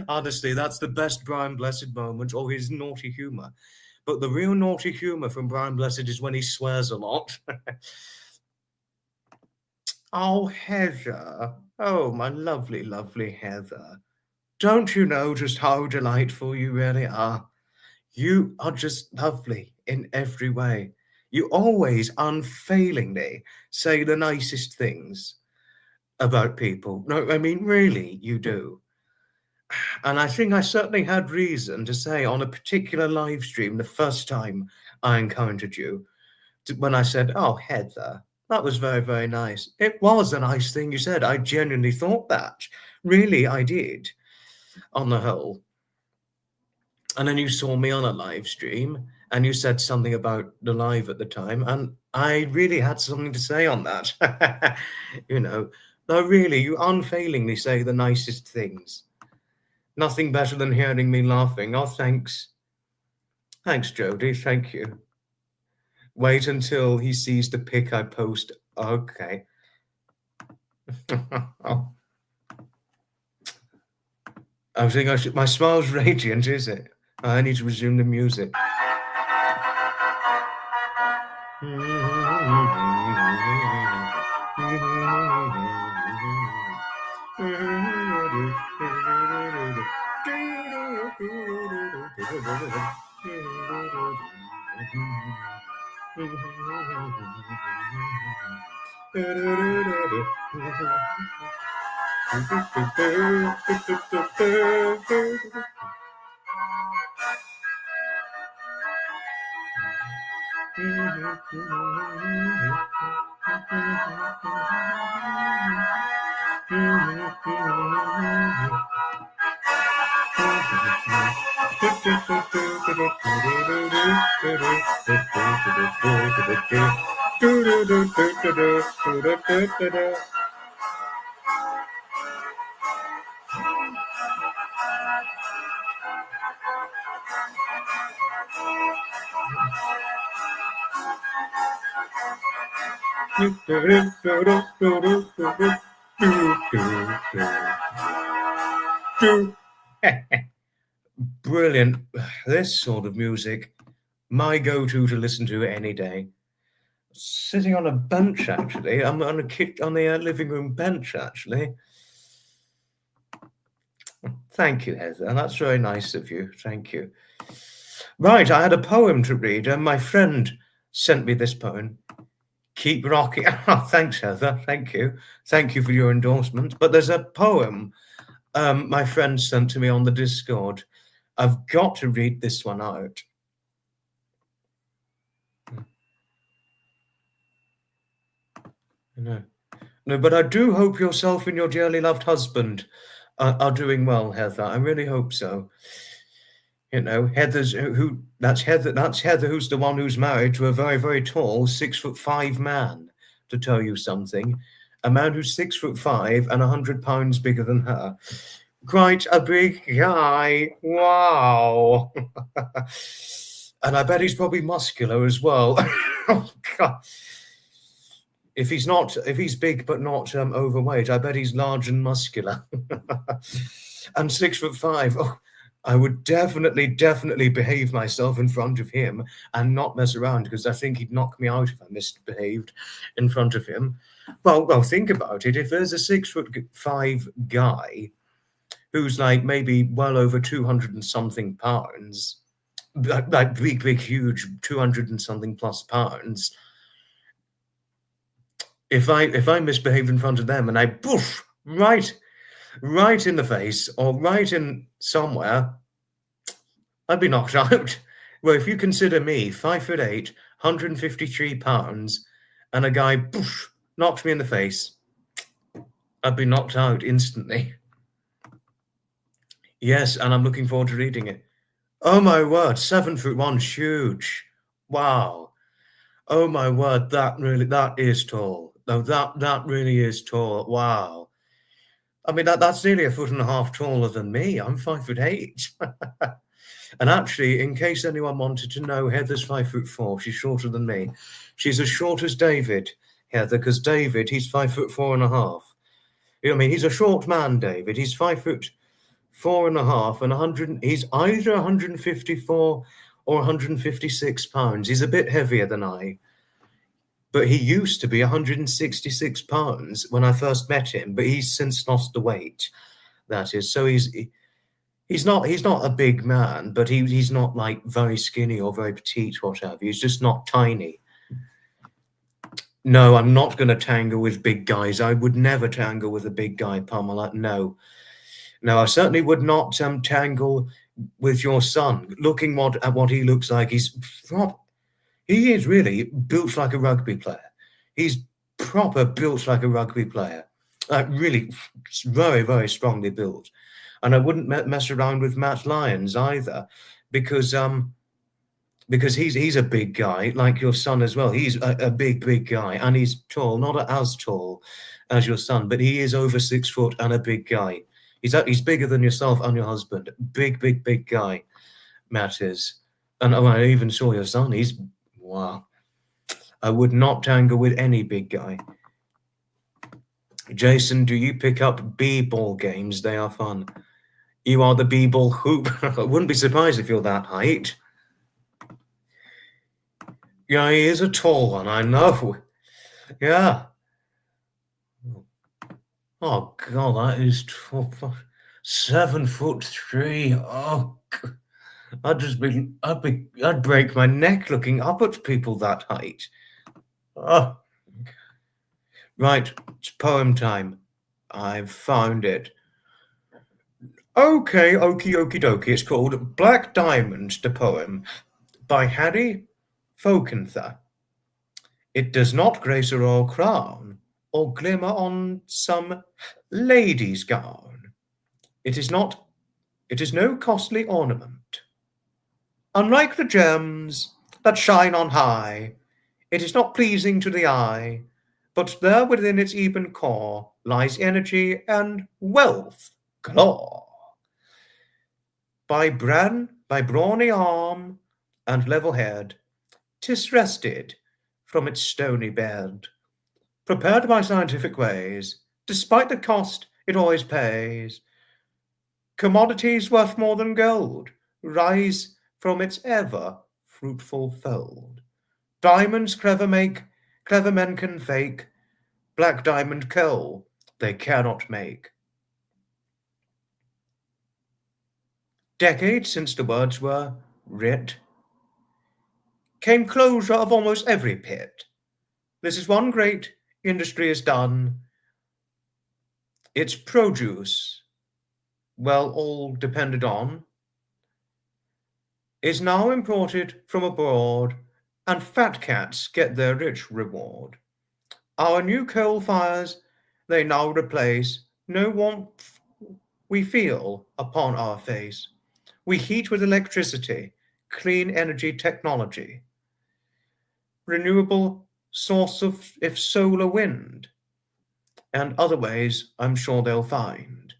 Honestly, that's the best Brian Blessed moment, or his naughty humour. But the real naughty humour from Brian Blessed is when he swears a lot. Oh, Heather. Oh, my lovely, lovely Heather. Don't you know just how delightful you really are? You are just lovely in every way. You always unfailingly say the nicest things about people. No, I mean, really, you do. And I think I certainly had reason to say on a particular live stream the first time I encountered you, when I said, oh, Heather, that was very, very nice. It was a nice thing you said. I genuinely thought that. Really, I did, on the whole. And then you saw me on a live stream and you said something about the live at the time. And I really had something to say on that. You know, no, really, you unfailingly say the nicest things. Nothing better than hearing me laughing. Oh, thanks. Thanks, Jody. Thank you. Wait until he sees the pic I post Okay. Oh, I was thinking my smile's radiant, is it? I need to resume the music. Brilliant. This sort of music, my go-to to listen to any day. Sitting on a bench, actually. I'm on the living room bench, actually. Thank you, Heather. That's very nice of you. Thank you. Right, I had a poem to read, and my friend sent me this poem. Keep rocking. Oh, thanks, Heather. Thank you. Thank you for your endorsement. But there's a poem my friend sent to me on the Discord. I've got to read this one out. No, but I do hope yourself and your dearly loved husband are doing well, Heather. I really hope so. You know, that's Heather who's the one who's married to a very, very tall 6'5" man, to tell you something. A man who's 6'5" and 100 pounds bigger than her. Quite a big guy. Wow. And I bet he's probably muscular as well. Oh, God. If he's big but not overweight, I bet he's large and muscular. And 6'5". Oh, I would definitely behave myself in front of him and not mess around, because I think he'd knock me out if I misbehaved in front of him. Well, think about it. If there's a 6'5" guy who's like maybe well over 200 and something pounds, like big, huge 200 and something plus pounds, if I misbehaved in front of them and I poof right in the face or right in somewhere, I'd be knocked out. Well, if you consider me 5'8", 153 pounds, and a guy poof knocks me in the face, I'd be knocked out instantly. Yes, and I'm looking forward to reading it. Oh my word, 7'1", huge. Wow. Oh my word, that is tall. No, that really is tall. Wow. I mean, that's nearly 1.5 foot taller than me. I'm 5'8". And actually, in case anyone wanted to know, Heather's 5'4". She's shorter than me. She's as short as David, Heather, because David, he's 5'4.5". You know what I mean? He's a short man, David. He's 5'4.5" and 100. He's either 154 or 156 pounds. He's a bit heavier than I. But he used to be 166 pounds when I first met him, but he's since lost the weight. That is, so he's not a big man, but he's not like very skinny or very petite, whatever. He's just not tiny. No, I'm not going to tangle with big guys. I would never tangle with a big guy, Pamela. No, I certainly would not tangle with your son. Looking at what he looks like, he is really built like a rugby player. He's proper built like a rugby player. Really very, very strongly built. And I wouldn't mess around with Matt Lyons either, because he's a big guy, like your son as well. He's a big guy, and he's tall, not as tall as your son, but he is over 6 foot and a big guy. He's bigger than yourself and your husband. Big guy, Matt is. And I even saw your son. Wow. I would not tangle with any big guy. Jason, do you pick up b-ball games? They are fun. You are the b-ball hoop. I wouldn't be surprised if you're that height. Yeah, he is a tall one, I know. Yeah. Oh God, that is 7'3". Oh, I'd break my neck looking up at people that height. Oh. Right, it's poem time. I've found it. Okay, okie dokie. It's called Black Diamond, the poem, by Harry Folkenther. It does not grace a royal crown, or glimmer on some lady's gown. It is no costly ornament. Unlike the gems that shine on high, it is not pleasing to the eye, but there within its even core lies energy and wealth galore. By brawny arm and level head, 'tis rested from its stony bed, prepared by scientific ways, despite the cost it always pays. Commodities worth more than gold rise from its ever fruitful fold. Diamonds clever men can fake, black diamond coal they cannot make. Decades since the words were writ, came closure of almost every pit. This is one great industry is done. Its produce, well, all depended on, is now imported from abroad, and fat cats get their rich reward. Our new coal fires they now replace, no warmth we feel upon our face. We heat with electricity, clean energy technology, renewable source of if solar wind, and other ways I'm sure they'll find.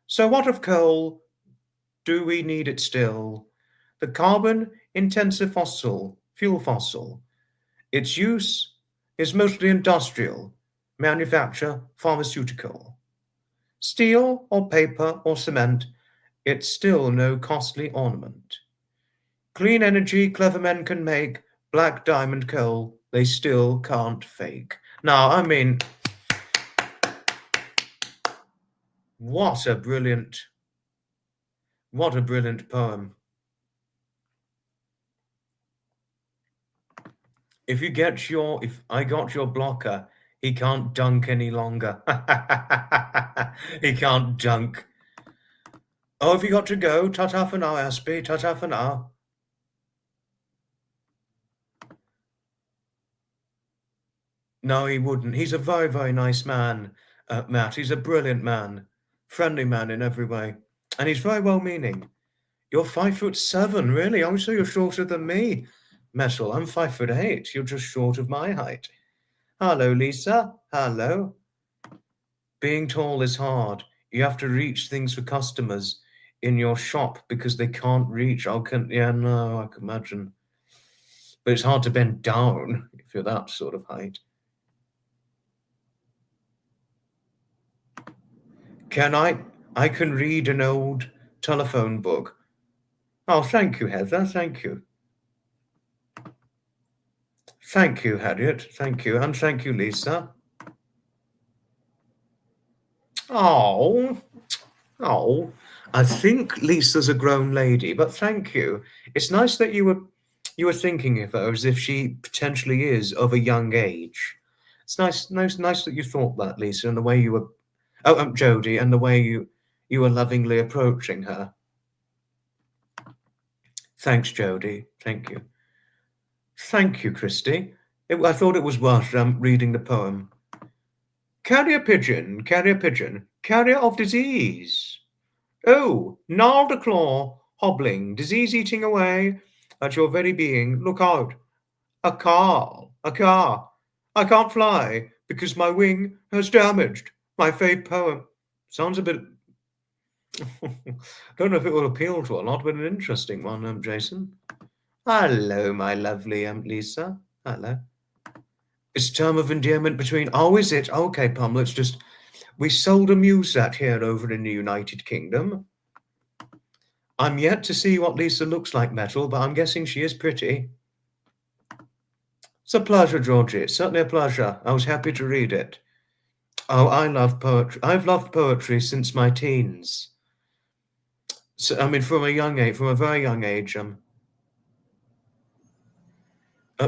So what of coal? Do we need it still? The carbon-intensive fuel fossil. Its use is mostly industrial, manufacture, pharmaceutical. Steel or paper or cement, it's still no costly ornament. Clean energy clever men can make, black diamond coal they still can't fake. Now, I mean, what a brilliant poem. If I got your blocker, he can't dunk any longer. He can't dunk. Oh, have you got to go? Ta-ta for now, Aspie. Ta-ta for now. No, he wouldn't. He's a very, very nice man, Matt. He's a brilliant man. Friendly man in every way. And he's very well-meaning. You're 5'7", really? Oh, so you're shorter than me. Messel, I'm 5'8". You're just short of my height. Hello, Lisa. Hello. Being tall is hard. You have to reach things for customers in your shop because they can't reach. I can imagine. But it's hard to bend down if you're that sort of height. I can read an old telephone book. Oh, thank you, Heather. Thank you. Thank you, Harriet. Thank you. And thank you, Lisa. Oh, I think Lisa's a grown lady, but thank you. It's nice that you were thinking of her as if she potentially is of a young age. It's nice that you thought that, Lisa, and the way you were, Jodie, and the way you were lovingly approaching her. Thanks, Jodie. Thank you. Thank you, Christy. I thought it was worth reading the poem. Carrier pigeon, carrier of disease. Oh, gnarled a claw, hobbling, disease eating away at your very being. Look out. A car. I can't fly because my wing has damaged. My fave poem. Sounds a bit... Don't know if it will appeal to a lot, but an interesting one, Jason. Hello, my lovely Lisa. Hello. It's a term of endearment between. Oh, is it? Okay, Pum. Let's just. We seldom use that here over in the United Kingdom. I'm yet to see what Lisa looks like, Metal, but I'm guessing she is pretty. It's a pleasure, Georgie. It's certainly a pleasure. I was happy to read it. Oh, I love poetry. I've loved poetry since my teens. So, I mean, from a young age, from a very young age,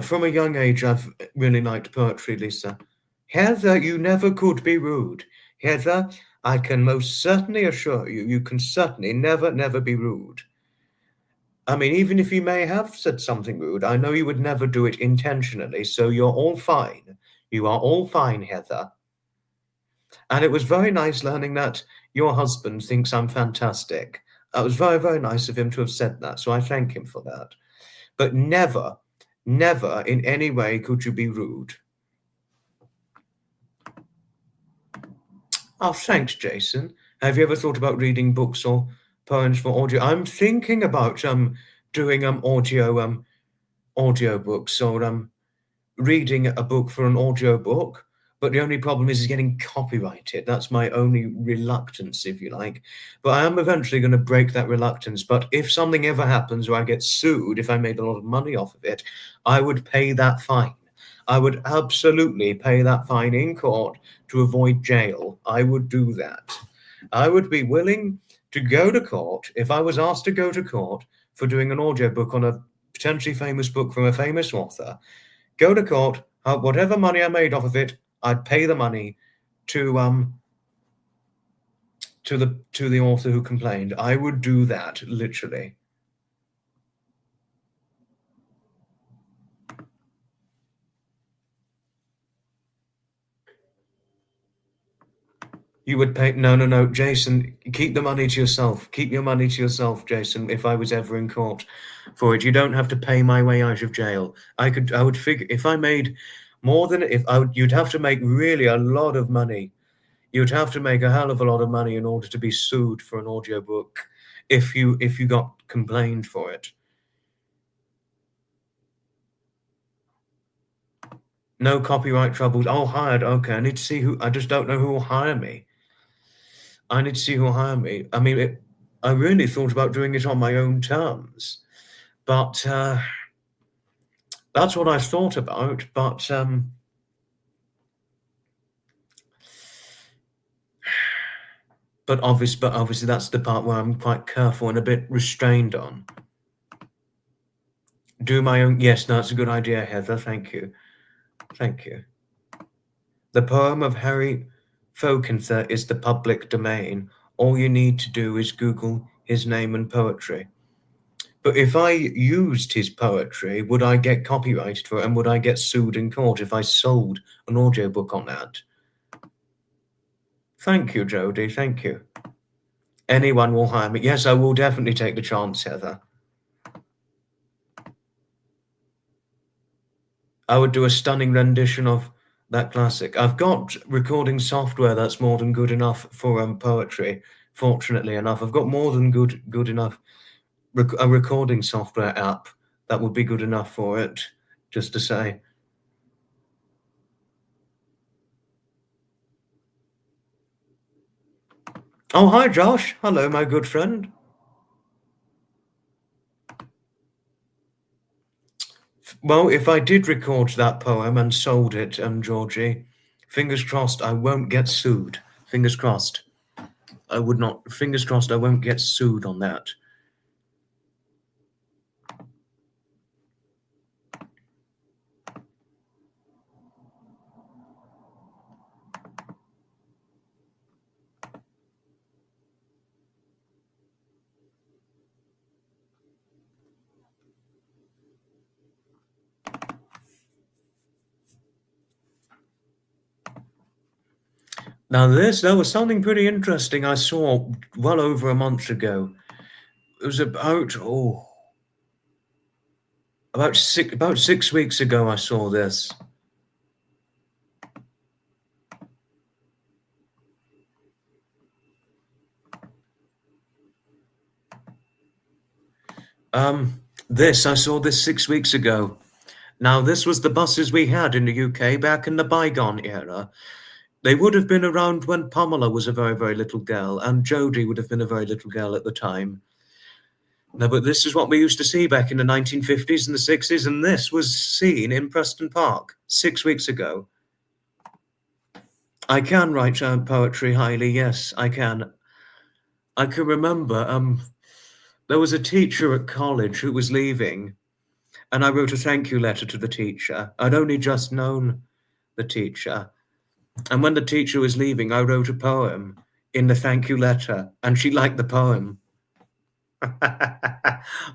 from a young age, I've really liked poetry, Lisa. Heather, you never could be rude. Heather, I can most certainly assure you, you can certainly never be rude. I mean, even if you may have said something rude, I know you would never do it intentionally, so you're all fine. You are all fine, Heather. And it was very nice learning that your husband thinks I'm fantastic. It was very nice of him to have said that, so I thank him for that. But never in any way could you be rude. Oh, thanks, Jason. Have you ever thought about reading books or poems for audio? I'm thinking about doing audio books or reading a book for an audio book, but the only problem is getting copyrighted. That's my only reluctance, if you like. But I am eventually going to break that reluctance. But if something ever happens where I get sued, if I made a lot of money off of it, I would pay that fine. I would absolutely pay that fine in court to avoid jail. I would do that. I would be willing to go to court if I was asked to go to court for doing an audiobook on a potentially famous book from a famous author. Go to court, whatever money I made off of it, I'd pay the money to the author who complained. I would do that, literally. You would pay no, Jason, keep the money to yourself. Keep your money to yourself, Jason, if I was ever in court for it. You don't have to pay my way out of jail. I would figure if I made more than you'd have to make really a lot of money. You'd have to make a hell of a lot of money in order to be sued for an audiobook if you got complained for it. No copyright troubles. Oh, hired. Okay, I need to see who. I just don't know who will hire me. I need to see who will hire me. I mean, I really thought about doing it on my own terms, but that's what I thought about. But obviously, that's the part where I'm quite careful and a bit restrained on. Do my own. Yes, no, that's a good idea, Heather. Thank you. Thank you. The poem of Harry Folkenther is the public domain. All you need to do is Google his name and poetry. But if I used his poetry, would I get copyrighted for it, and would I get sued in court if I sold an audiobook on that? Thank you, Jodie. Thank you. Anyone will hire me. Yes, I will definitely take the chance, Heather. I would do a stunning rendition of that classic. I've got recording software that's more than good enough for poetry. Fortunately enough, I've got more than good enough a recording software app that would be good enough for it. Just to say. Oh, hi, Josh. Hello, my good friend. Well, if I did record that poem and sold it, Georgie, fingers crossed I won't get sued. Fingers crossed. I would not. Fingers crossed I won't get sued on that. Now there was something pretty interesting I saw well over a month ago. It was about about 6 weeks ago I saw this. I saw this 6 weeks ago. Now, this was the buses we had in the UK back in the bygone era. They would have been around when Pamela was a very, very little girl, and Jodie would have been a very little girl at the time. No, but this is what we used to see back in the 1950s and the 60s, and this was seen in Preston Park 6 weeks ago. I can write poetry highly, yes, I can. I can remember there was a teacher at college who was leaving, and I wrote a thank you letter to the teacher. I'd only just known the teacher. And when the teacher was leaving, I wrote a poem in the thank you letter, and she liked the poem.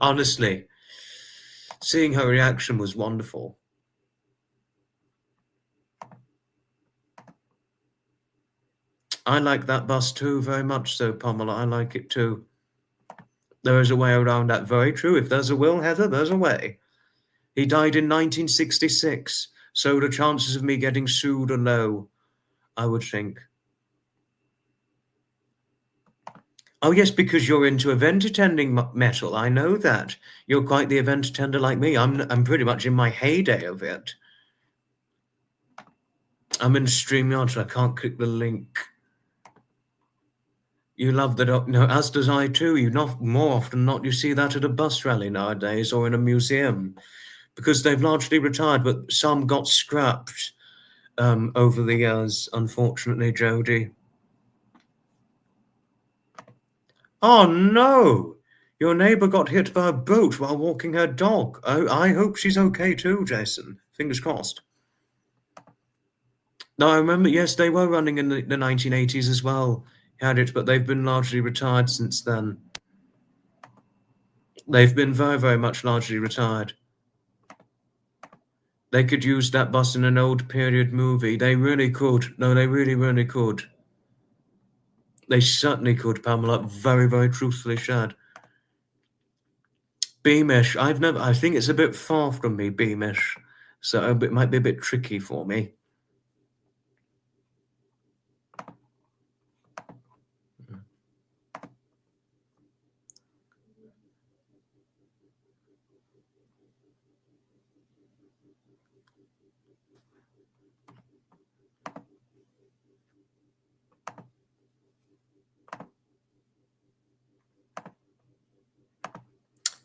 Honestly, seeing her reaction was wonderful. I like that bus too, very much so, Pamela. I like it too. There is a way around that. Very true. If there's a will, Heather, there's a way. He died in 1966, so the chances of me getting sued are low, I would think. Oh, yes, because you're into event attending, Metal. I know that. You're quite the event attender like me. I'm pretty much in my heyday of it. I'm in StreamYard, so I can't click the link. You love that, no, as does I too. You know, more often than not, you see that at a bus rally nowadays or in a museum, because they've largely retired, but some got scrapped over the years, unfortunately, Jodie. Oh no! Your neighbour got hit by a boat while walking her dog. I hope she's okay too, Jason. Fingers crossed. No, I remember, yes, they were running in the 1980s as well. Had it, but they've been largely retired since then. They've been very, very much largely retired. They could use that bus in an old period movie. They really could. No, they really, really could. They certainly could, Pamela. Very, very truthfully shared. Beamish. I think it's a bit far from me, Beamish. So it might be a bit tricky for me.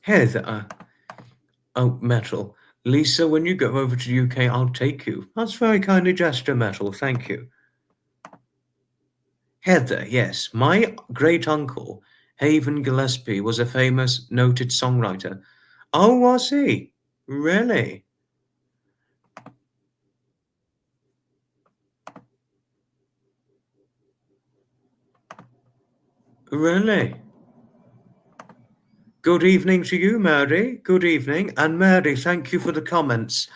Heather. Oh, Metal. Lisa, when you go over to UK, I'll take you. That's very kindly gesture, Metal. Thank you. Heather, yes. My great-uncle, Haven Gillespie, was a famous, noted songwriter. Oh, was he? Really? Really? Good evening to you, Mary. Good evening. And Mary, thank you for the comments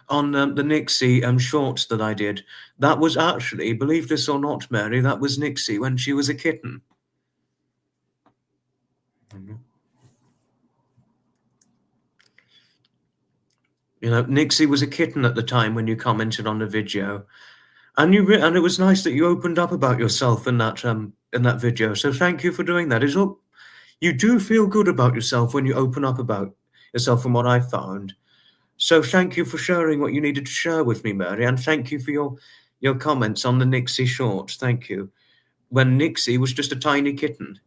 on the Nixie shorts that I did. That was actually, believe this or not, Mary, that was Nixie when she was a kitten. You know, Nixie was a kitten at the time when you commented on the video, and and it was nice that you opened up about yourself in that video. So thank you for doing that. You do feel good about yourself when you open up about yourself, from what I found. So thank you for sharing what you needed to share with me, Mary, and thank you for your comments on the Nixie short. Thank you. When Nixie was just a tiny kitten.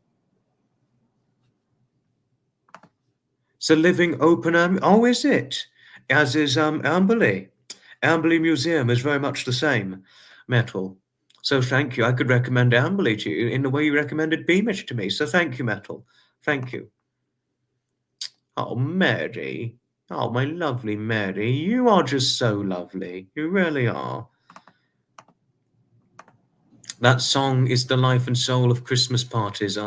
So living open, oh, is it? As is Amberley. Amberley Museum is very much the same, Metal. So thank you. I could recommend Amberley to you in the way you recommended Beamish to me. So thank you, Metal. Thank you. Oh, Mary. Oh, my lovely Mary. You are just so lovely. You really are. That song is the life and soul of Christmas parties.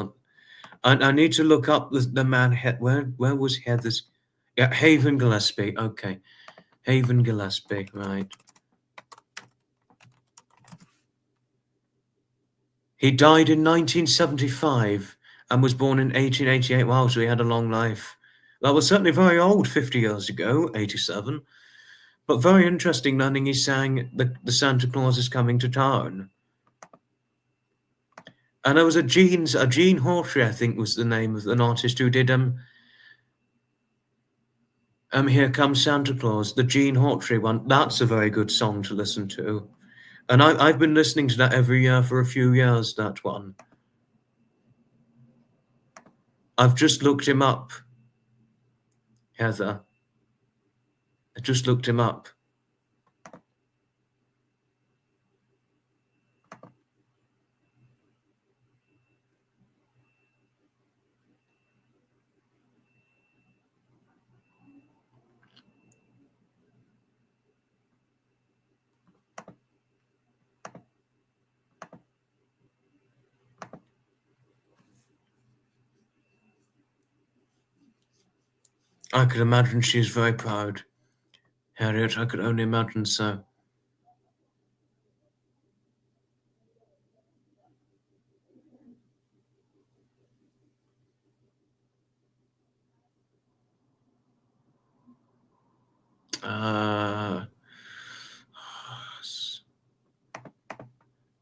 I need to look up the man. Where was Heather's? Yeah, Haven Gillespie. Okay. Haven Gillespie, right. He died in 1975 and was born in 1888. Wow, so he had a long life. That was certainly very old 50 years ago, 87. But very interesting learning he sang the Santa Claus is Coming to Town. And there was a Gene Hawtrey, I think was the name of an artist who did Here Comes Santa Claus, the Gene Hawtrey one. That's a very good song to listen to. And I've been listening to that every year for a few years, that one. I've just looked him up, Heather. I just looked him up. I could imagine she's very proud. Harriet, I could only imagine so.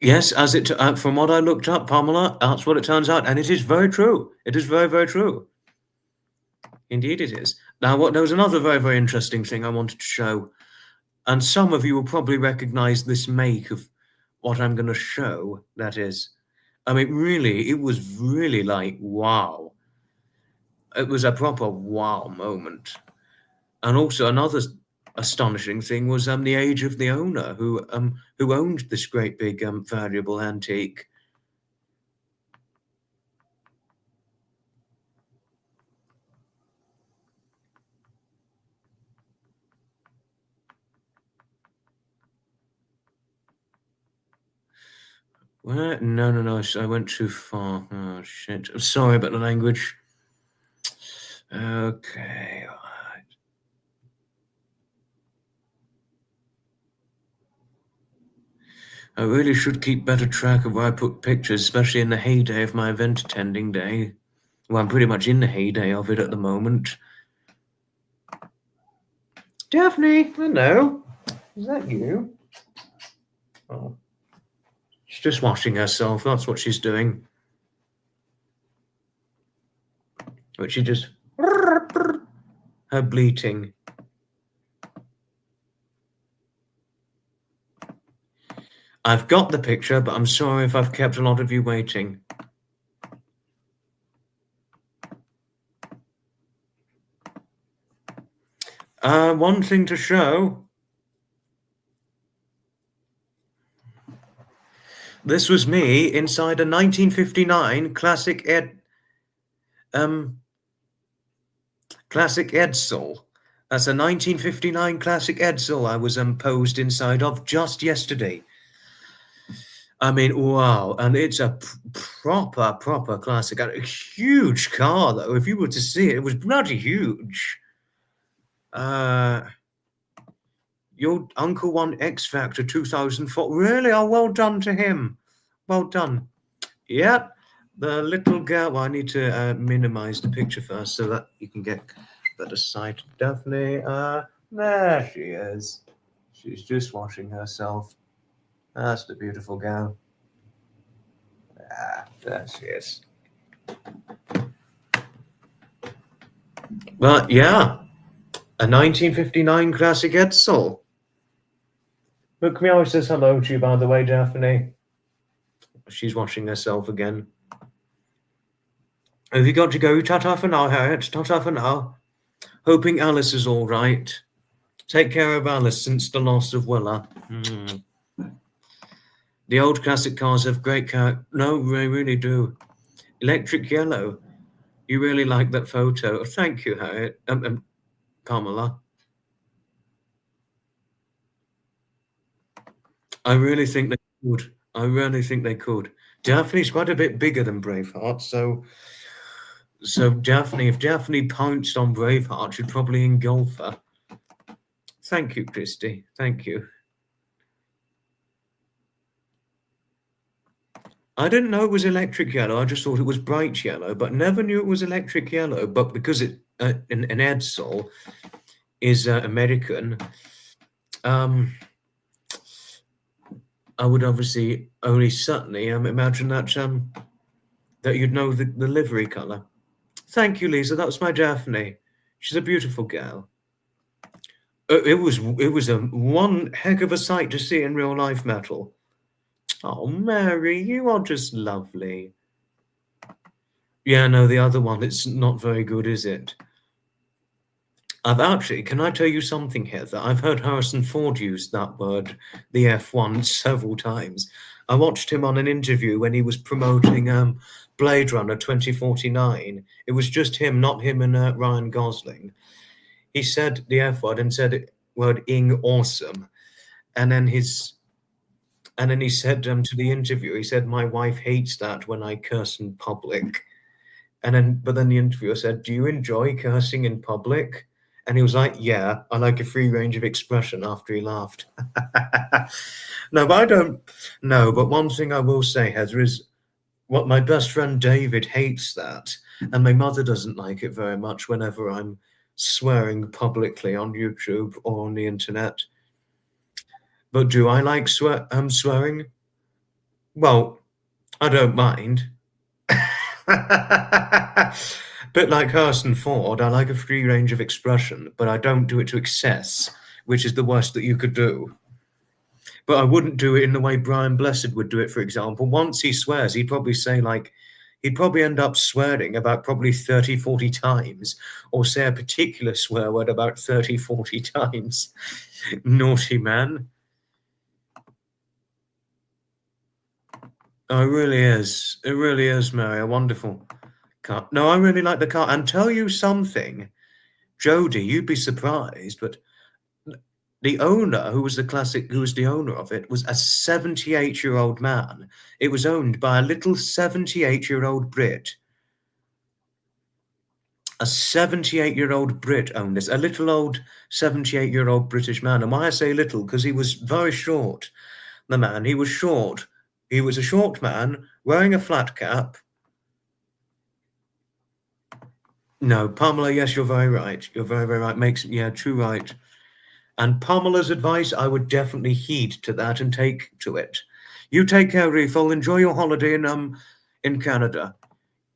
Yes, as it from what I looked up, Pamela, that's what it turns out, and it is very true. It is very, very true. Indeed, it is. Now, there was another very, very interesting thing I wanted to show, and some of you will probably recognize this make of what I'm going to show. That is, I mean, really, it was really like wow. It was a proper wow moment, and also another astonishing thing was the age of the owner who owned this great big valuable antique. What? No, I went too far. Oh shit. I'm sorry about the language. Okay, all right. I really should keep better track of where I put pictures, especially in the heyday of my event attending day. Well, I'm pretty much in the heyday of it at the moment. Daphne, hello. Is that you? Oh. She's just washing herself. That's what she's doing. But she just... her bleating. I've got the picture, but I'm sorry if I've kept a lot of you waiting. One thing to show. This was me inside a 1959 classic Edsel. That's a 1959 classic Edsel I was posed inside of just yesterday. I mean, wow, and it's a proper classic. A huge car, though. If you were to see it, it was bloody huge. Your uncle won X Factor 2004. Really? Oh, well done to him. Well done. Yep. The little girl. Well, I need to minimize the picture first so that you can get better sight. Daphne. There she is. She's just washing herself. That's the beautiful girl. There she is. But yeah, a 1959 classic Edsel. Look, Meow says hello to you, by the way, Daphne. She's washing herself again. Have you got to go? Ta-ta for now, Harriet. Ta-ta for now. Hoping Alice is all right. Take care of Alice since the loss of Willa. The old classic cars have great character. No, they really do. Electric yellow. You really like that photo. Thank you, Harriet. Kamala. I really think they could. I really think they could. Daphne's quite a bit bigger than Braveheart, so Daphne, if Daphne pounced on Braveheart, she'd probably engulf her. Thank you, Christy. Thank you. I didn't know it was electric yellow. I just thought it was bright yellow, but never knew it was electric yellow. But because an Edsel is American, I would obviously only certainly imagine that that you'd know the livery color. Thank you, Lisa. That was my Daphne. She's a beautiful girl. It was a one heck of a sight to see in real life, Metal. Oh, Mary, you are just lovely. Yeah, no, the other one, it's not very good, is it? I've actually, can I tell you something, Heather? I've heard Harrison Ford use that word, the F1, several times. I watched him on an interview when he was promoting Blade Runner 2049. It was just him, not him and Ryan Gosling. He said the F word and said it word ing awesome. And then he said to the interviewer, he said, "My wife hates that when I curse in public." But then the interviewer said, "Do you enjoy cursing in public?" And he was like, "Yeah, I like a free range of expression," after he laughed. No, but I don't. No, but one thing I will say, Heather, is what my best friend David hates that, and my mother doesn't like it very much whenever I'm swearing publicly on YouTube or on the internet. But do I like swearing? Well, I don't mind. Bit like Harrison Ford, I like a free range of expression, but I don't do it to excess, which is the worst that you could do. But I wouldn't do it in the way Brian Blessed would do it, for example. Once he swears, he'd probably say, like, he'd probably end up swearing about probably 30, 40 times, or say a particular swear word about 30, 40 times. Naughty man. Oh, it really is. It really is, Mary. A wonderful car. No, I really like the car. And tell you something, Jody, you'd be surprised, but the owner, who was the owner of it, was a 78-year-old man. It was owned by a little 78-year-old Brit. A 78-year-old Brit owned this. A little old 78-year-old British man. And why I say little, because he was very short. The man, he was short. He was a short man wearing a flat cap. No, Pamela, yes, you're very right. You're very, very right. True right. And Pamela's advice, I would definitely heed to that and take to it. You take care, Reefel. Enjoy your holiday in Canada.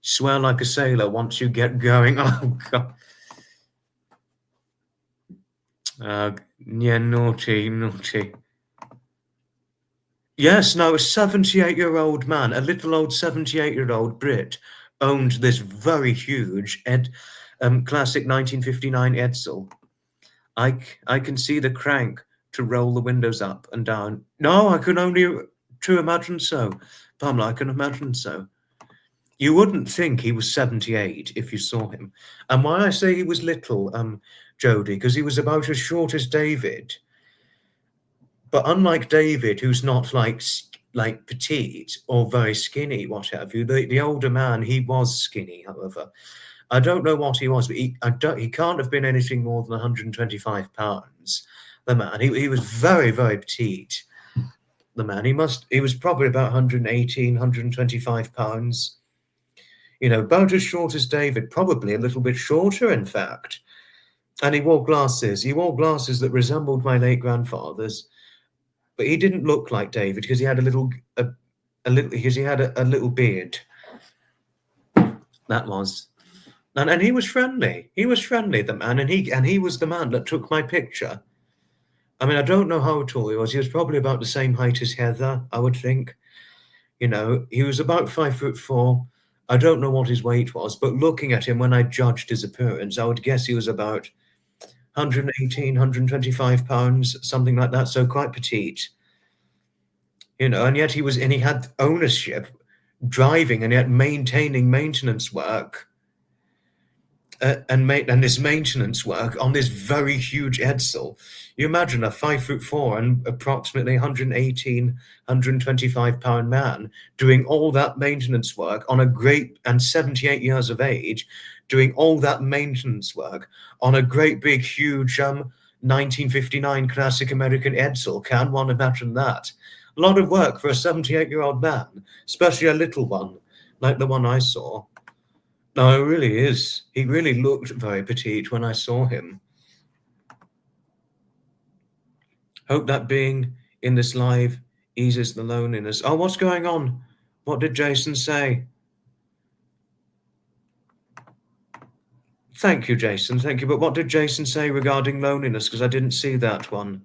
Swear like a sailor once you get going. Oh, God. Yeah, naughty, naughty. Yes, no, a 78-year-old man, a little old 78-year-old Brit, owned this very huge classic 1959 Edsel. I can see the crank to roll the windows up and down. No, I can only to imagine so. Pamela, I can imagine so. You wouldn't think he was 78 if you saw him. And why I say he was little, Jody, because he was about as short as David. But unlike David, who's not like petite or very skinny, what have you, the older man, he was skinny, however. I don't know what he was, but he can't have been anything more than 125 pounds. The man, he was very, very petite. The man, he was probably about 118, 125 pounds. You know, about as short as David, probably a little bit shorter, in fact. And he wore glasses. He wore glasses that resembled my late grandfather's, but he didn't look like David because he had a little beard. That was. And he was friendly. He was friendly, the man, and he was the man that took my picture. I mean, I don't know how tall he was. He was probably about the same height as Heather, I would think. You know, he was about 5'4". I don't know what his weight was, but looking at him when I judged his appearance, I would guess he was about 118, 125 pounds, something like that. So quite petite. You know, and yet he had ownership, driving, and yet maintaining maintenance work. And this maintenance work on this very huge Edsel. You imagine a 5'4" and approximately 118, 125 pound man doing all that maintenance work on a great, and 78 years of age, doing all that maintenance work on a great big huge 1959 classic American Edsel. Can one imagine that? A lot of work for a 78-year-old man, especially a little one like the one I saw. No, it really is. He really looked very petite when I saw him. Hope that being in this live eases the loneliness. Oh, what's going on? What did Jason say? Thank you, Jason. Thank you. But what did Jason say regarding loneliness? Because I didn't see that one.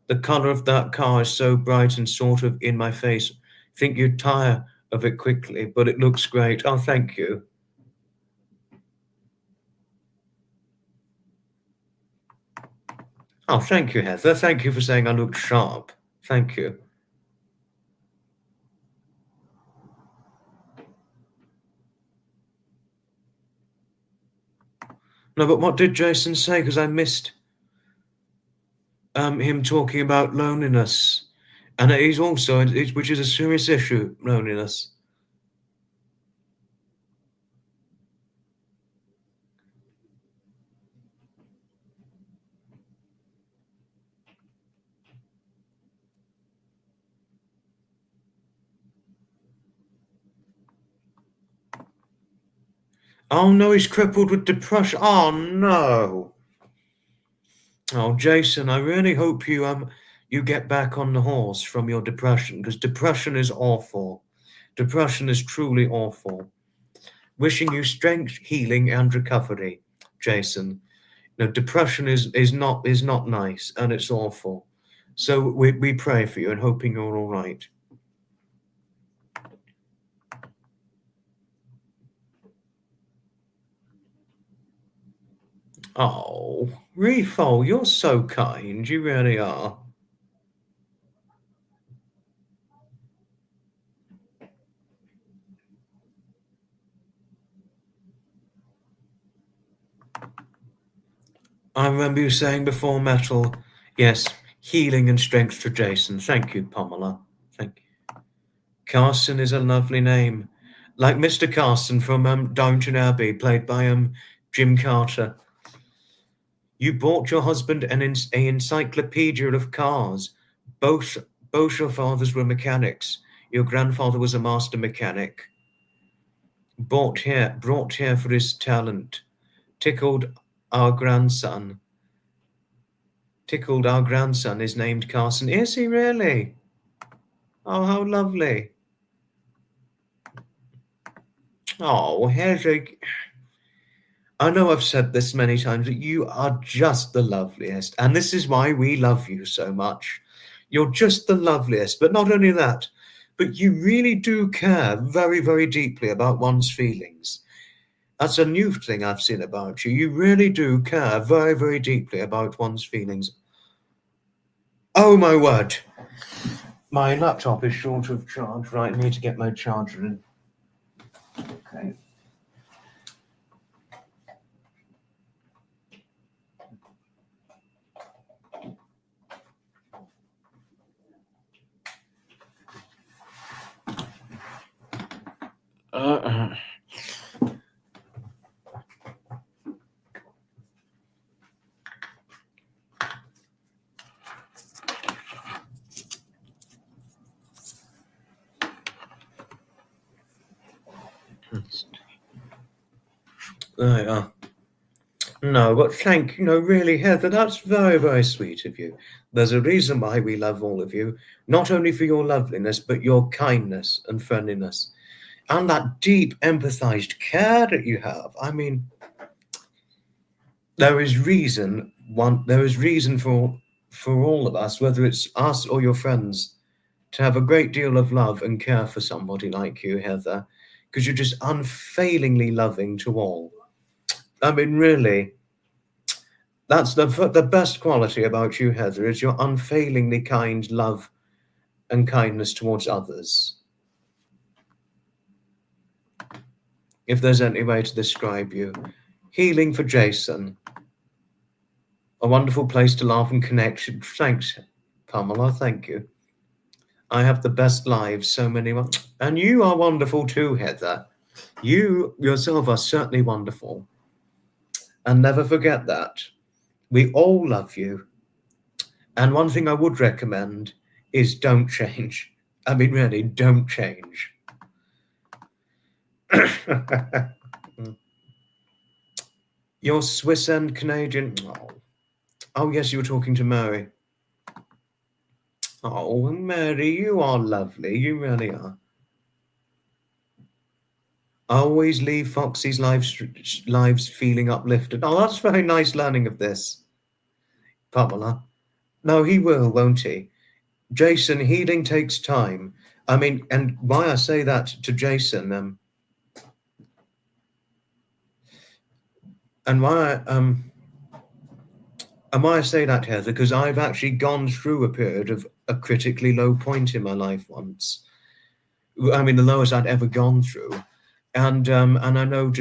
The colour of that car is so bright and sort of in my face. Think you'd tire of it quickly, but it looks great. Oh, thank you. Oh, thank you, Heather. Thank you for saying I looked sharp. Thank you. No, but what did Jason say? Because I missed him talking about loneliness. And he's also, which is a serious issue, loneliness. Oh no, he's crippled with depression. Oh no. Oh, Jason, I really hope you get back on the horse from your depression, because depression is awful. Depression is truly awful. Wishing you strength, healing, and recovery, Jason. No, depression is not nice, and it's awful. So we pray for you and hoping you're all right. Oh, Refo, you're so kind. You really are. I remember you saying before, Metal. Yes, healing and strength to Jason. Thank you, Pamela. Thank you. Carson is a lovely name. Like Mr. Carson from Downton Abbey, played by Jim Carter. You bought your husband an encyclopedia of cars. Both your fathers were mechanics. Your grandfather was a master mechanic. Brought here for his talent. Tickled our grandson. Is named Carson. Is he really? Oh, how lovely. Oh, Heather. I know I've said this many times, but you are just the loveliest. And this is why we love you so much. You're just the loveliest. But not only that, but you really do care very, very deeply about one's feelings. That's a new thing I've seen about you. You really do care very, very deeply about one's feelings. Oh, my word. My laptop is short of charge. Right, I need to get my charger in. Okay. There you are. No, but thank you. No, really, Heather, that's very, very sweet of you. There's a reason why we love all of you, not only for your loveliness, but your kindness and friendliness, and that deep, empathized care that you have. I mean, there is reason for all of us, whether it's us or your friends, to have a great deal of love and care for somebody like you, Heather, because you're just unfailingly loving to all. I mean, really, that's the best quality about you, Heather, is your unfailingly kind love and kindness towards others. If there's any way to describe you. Healing for Jason. A wonderful place to laugh and connect. Thanks, Pamela. Thank you. I have the best lives, so many. And you are wonderful too, Heather. You yourself are certainly wonderful. And never forget that. We all love you. And one thing I would recommend is don't change. I mean, really, don't change. You're Swiss and Canadian. Oh, yes, you were talking to Mary. Oh, Mary, you are lovely. You really are. I always leave Foxy's lives feeling uplifted. Oh, that's very nice learning of this, Pamela. No, he will, won't he? Jason, healing takes time. I mean, and why I say that to Jason, and why I say that, Heather, because I've actually gone through a period of a critically low point in my life once. I mean, the lowest I'd ever gone through, and I know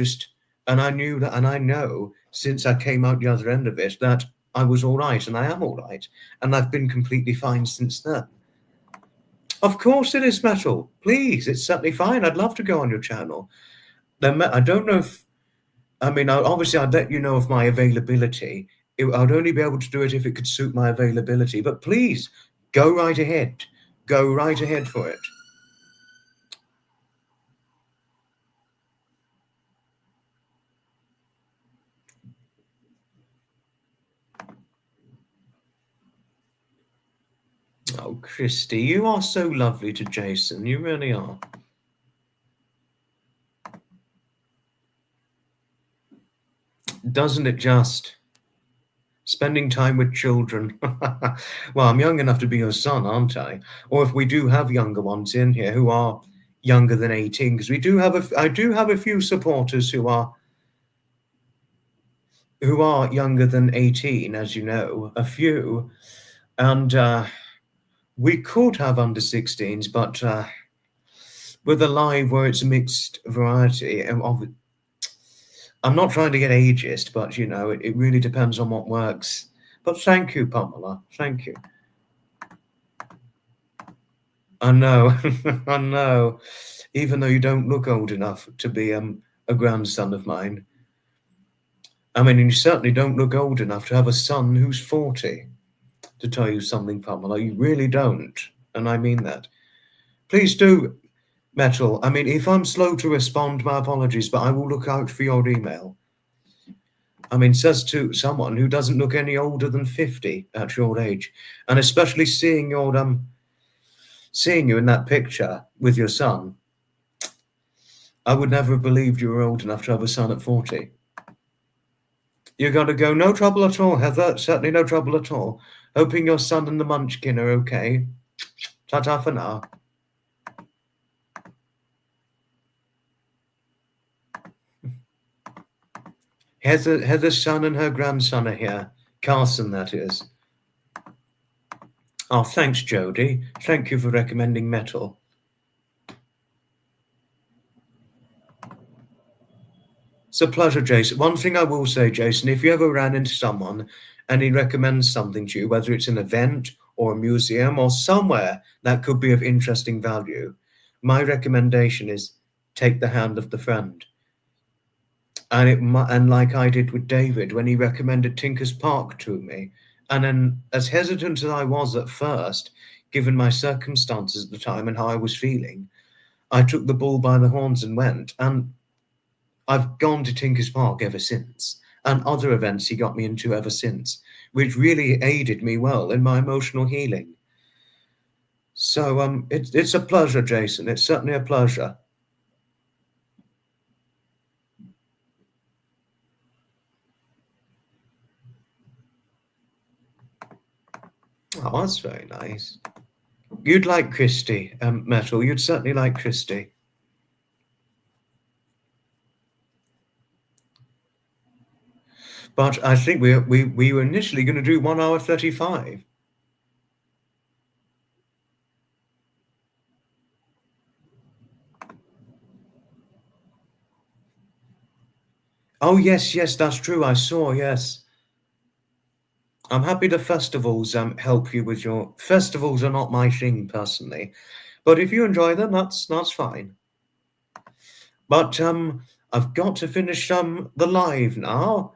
and I knew that, and I know since I came out the other end of it that I was all right, and I am all right, and I've been completely fine since then. Of course, it is metal. Please, it's certainly fine. I'd love to go on your channel. I don't know if I mean, obviously, I'd let you know of my availability. I'd only be able to do it if it could suit my availability. But please, go right ahead. Go right ahead for it. Oh, Christy, you are so lovely to Jason. You really are. Doesn't it just? Spending time with children. Well, I'm young enough to be your son, aren't I? Or if we do have younger ones in here who are younger than 18, because I do have a few supporters who are younger than 18, as you know, a few. And we could have under 16s, but with a live where it's a mixed variety, I'm not trying to get ageist, but you know, it really depends on what works. But thank you, Pamela. Thank you. I know, I know. Even though you don't look old enough to be a grandson of mine. I mean, you certainly don't look old enough to have a son who's 40. To tell you something, Pamela, you really don't. And I mean that. Please do, Metal. I mean, if I'm slow to respond, my apologies, but I will look out for your email. I mean, says to someone who doesn't look any older than 50 at your age. And especially seeing you in that picture with your son, I would never have believed you were old enough to have a son at 40. You gotta go. No trouble at all, Heather. Certainly no trouble at all. Hoping your son and the munchkin are okay. Ta-ta for now. Heather's son and her grandson are here. Carson, that is. Oh, thanks, Jody. Thank you for recommending Metal. It's a pleasure, Jason. One thing I will say, Jason, if you ever ran into someone and he recommends something to you, whether it's an event or a museum or somewhere that could be of interesting value, my recommendation is take the hand of the friend. And like I did with David when he recommended Tinker's Park to me, and then as hesitant as I was at first, given my circumstances at the time and how I was feeling, I took the bull by the horns and went, and I've gone to Tinker's Park ever since, and other events he got me into ever since, which really aided me well in my emotional healing. So it's a pleasure, Jason. It's certainly a pleasure. Oh, that's very nice. You'd like Christy, Metal. You'd certainly like Christy. But I think we were initially going to do 1 hour 35. Oh, yes, that's true. I saw, yes. I'm happy the festivals help you with your... Festivals are not my thing, personally. But if you enjoy them, that's fine. But I've got to finish the live now.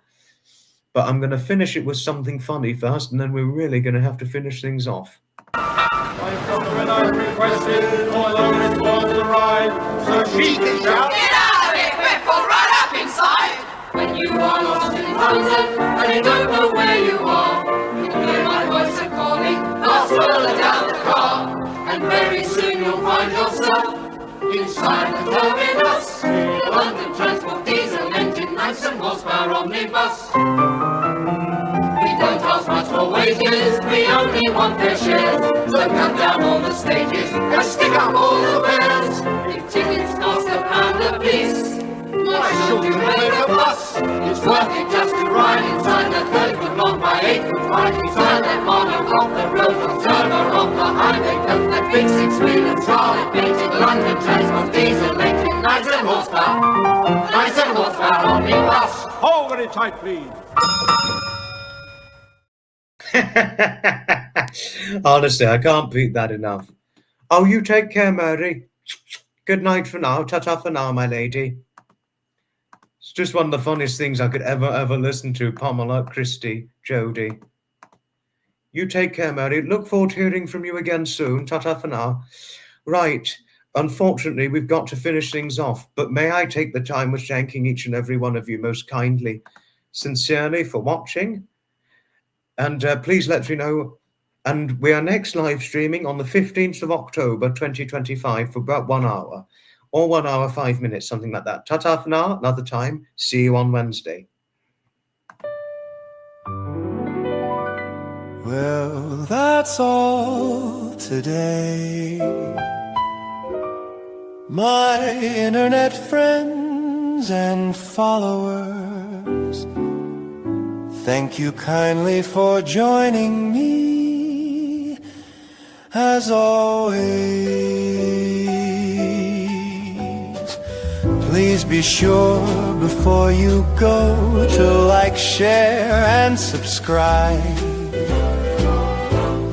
But I'm going to finish it with something funny first, and then we're really going to have to finish things off. When I requested, although response arrived, so she can shout, "Get out of it, Whipple, right up inside!" When you are lost in London, and you don't know where you are, you'll hear my voice a-calling, I'll swirl down the car, and very soon you'll find yourself inside the towing us. London Transport diesel engine, nice and horsepower omnibus. We don't ask much for wages, we only want their shares. So cut down all the stages and stick up all the fares. If tickets cost £1 a piece, why should you make a fuss? It's worth it just to ride inside the 30-foot long by 8-foot wide. Inside that monocoque, the road observer on the highway coast. That big six-wheel scarlet painted London Transport diesel engine, nice and horsepower omnibus. Hold very tight, please. Honestly, I can't beat that enough. Oh, you take care, Mary. Good night for now. Ta-ta for now, my lady. It's just one of the funniest things I could ever listen to. Pamela, Christy, Jodie. You take care, Mary. Look forward to hearing from you again soon. Ta-ta for now. Right. Unfortunately, we've got to finish things off, but may I take the time of thanking each and every one of you most kindly, sincerely for watching. And please let me know. And we are next live streaming on the 15th of October, 2025 for about 1 hour. Or 1 hour, 5 minutes, something like that. Ta-ta for now, another time. See you on Wednesday. Well, that's all today. My internet friends and followers, thank you kindly for joining me, as always. Please be sure before you go to like, share, and subscribe.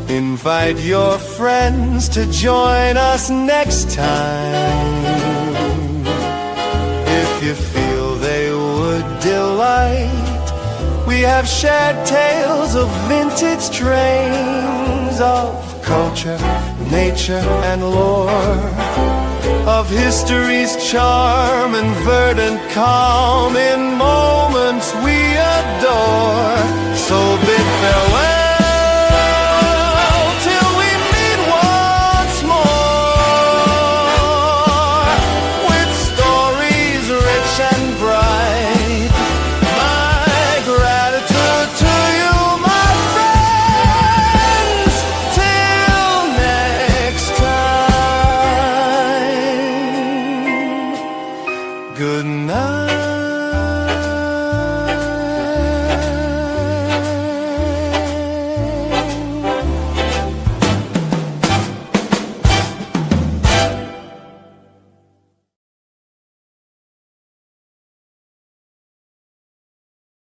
Invite your friends to join us next time. If you feel they would delight, we have shared tales of vintage trains, of culture, nature, and lore, of history's charm and verdant calm in moments we adore. So bid farewell